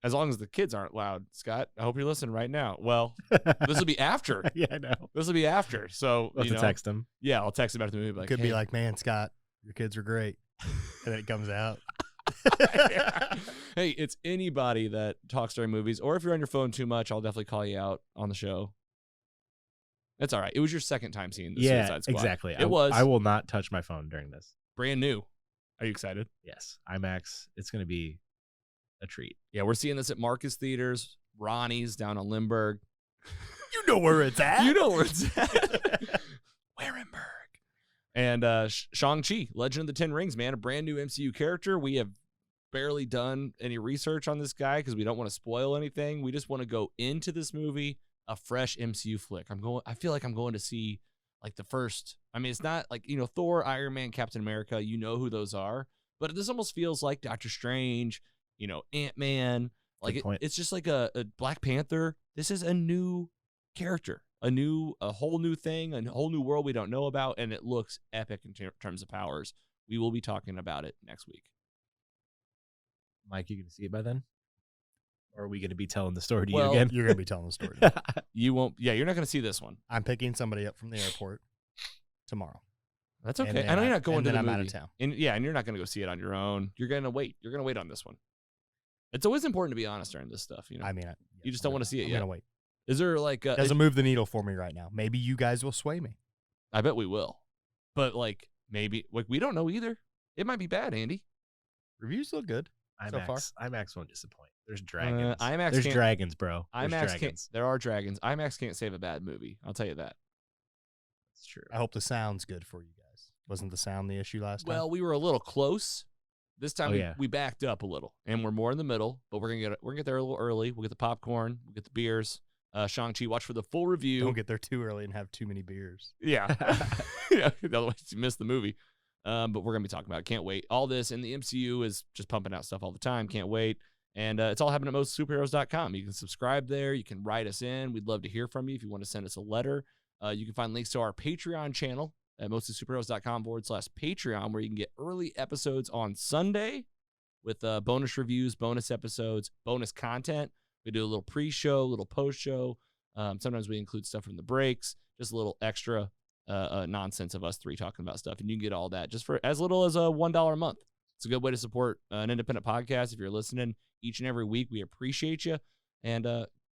As long as the kids aren't loud, Scott. I hope you're listening right now. Well, this will be after. Yeah, I know. This will be after. So, We'll have to text him. Yeah, I'll text him after the movie. Like, Could hey. be like, man, Scott, your kids are great. And then it comes out. Hey, it's anybody that talks during movies, or if you're on your phone too much, I'll definitely call you out on the show. That's all right. It was your second time seeing the Suicide Squad. Exactly. It was. I will not touch my phone during this. Brand new. Are you excited? Yes. IMAX. It's going to be a treat. Yeah, we're seeing this at Marcus Theaters, Ronnie's down on Lindbergh. You know where it's at. You know where it's at. Warenberg. And Shang-Chi, Legend of the Ten Rings, man, a brand new MCU character. We have barely done any research on this guy because we don't want to spoil anything. We just want to go into this movie a fresh MCU flick. I feel like I'm going to see like the first. I mean, it's not like, Thor, Iron Man, Captain America. You know who those are, but this almost feels like Doctor Strange. Ant-Man. Like it's just like a Black Panther. This is a new character, a whole new thing, a whole new world we don't know about, and it looks epic in terms of powers. We will be talking about it next week. Mike, you going to see it by then? Or are we going to be telling the story to you Well, again? you're going to be telling the story. You won't. Yeah, you're not going to see this one. I'm picking somebody up from the airport tomorrow. That's And okay. then I know you're not going and to then the I'm movie. out of town. And you're not going to go see it on your own. You're going to wait. You're going to wait on this one. It's always important to be honest during this stuff. I mean, You just don't want to see it I'm yet. going to wait. Is there like It doesn't move the needle for me right now. Maybe you guys will sway me. I bet we will, but like maybe we don't know either. It might be bad, Andy. Reviews look good so far. IMAX won't disappoint. There's dragons. IMAX There's can't- dragons, bro. There's IMAX can't. dragons. There are dragons. IMAX can't save a bad movie. I'll tell you that. That's true. I hope the sound's good for you guys. Wasn't the sound the issue last time? Well, we were a little close. This time yeah. we backed up a little, and we're more in the middle. But we're gonna get there a little early. We'll get the popcorn. We'll get the beers. Shang-Chi, watch for the full review. Don't get there too early and have too many beers. Yeah, yeah. Otherwise, you miss the movie. But we're gonna be talking about it. Can't wait. All this, and the MCU is just pumping out stuff all the time. Can't wait. And it's all happening at mostsuperheroes.com. You can subscribe there. You can write us in. We'd love to hear from you if you want to send us a letter. You can find links to our Patreon channel at mostlysuperheroes.com/Patreon, where you can get early episodes on Sunday with bonus reviews, bonus episodes, bonus content. We do a little pre-show, a little post-show. Sometimes we include stuff from the breaks, just a little extra nonsense of us three talking about stuff. And you can get all that just for as little as $1 a month. It's a good way to support an independent podcast. If you're listening each and every week, we appreciate you. And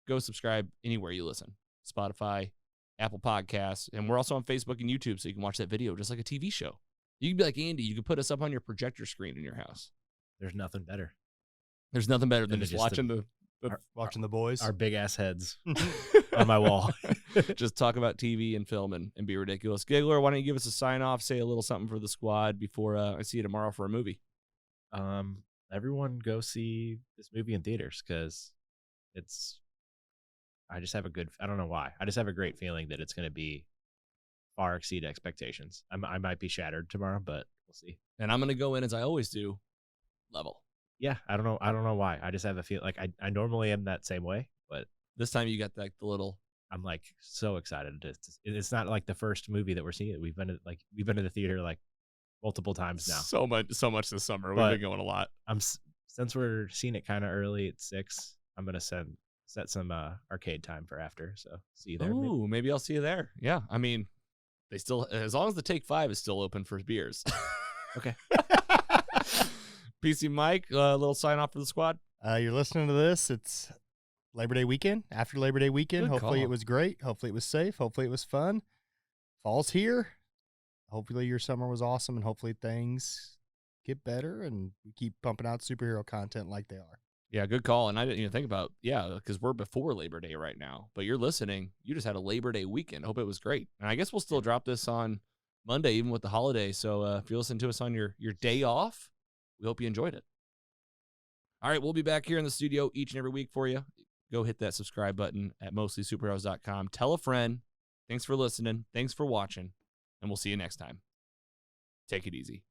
go subscribe anywhere you listen. Spotify, Apple Podcasts. And we're also on Facebook and YouTube, so you can watch that video just like a TV show. You can be like Andy. You can put us up on your projector screen in your house. There's nothing better. There's nothing better than And just just watching Watching the boys. Our big ass heads on my wall. just talk about TV and film and be ridiculous. Giggler, why don't you give us a sign off, say a little something for the squad before I see you tomorrow for a movie. Everyone go see this movie in theaters because I just have I don't know why. I just have a great feeling that it's going to be far exceed expectations. I might be shattered tomorrow, but we'll see. And I'm going to go in as I always do, level. Yeah, I don't know why. I just have a feel like I normally am that same way, but This time you got like the little. I'm like so excited. It's not like the first movie that we're seeing. We've been to the theater like multiple times now. So much this summer. But We've been going a lot. Since we're seeing it kind of early at 6, I'm gonna set some arcade time for after. So see you there. Ooh, maybe I'll see you there. Yeah, I mean, they still, as long as the Take 5 is still open for beers. Okay. PC Mike, a little sign off for the squad. You're listening to this. It's Labor Day weekend. After Labor Day weekend, Good hopefully call. it was great. Hopefully it was safe. Hopefully it was fun. Fall's here. Hopefully your summer was awesome, and hopefully things get better and we keep pumping out superhero content like they are. Yeah, good call. And I didn't even think about, because we're before Labor Day right now. But you're listening. You just had a Labor Day weekend. Hope it was great. And I guess we'll still drop this on Monday, even with the holiday. So if you listen to us on your day off, we hope you enjoyed it. All right, we'll be back here in the studio each and every week for you. Go hit that subscribe button at mostlysuperheroes.com. Tell a friend. Thanks for listening. Thanks for watching. And we'll see you next time. Take it easy.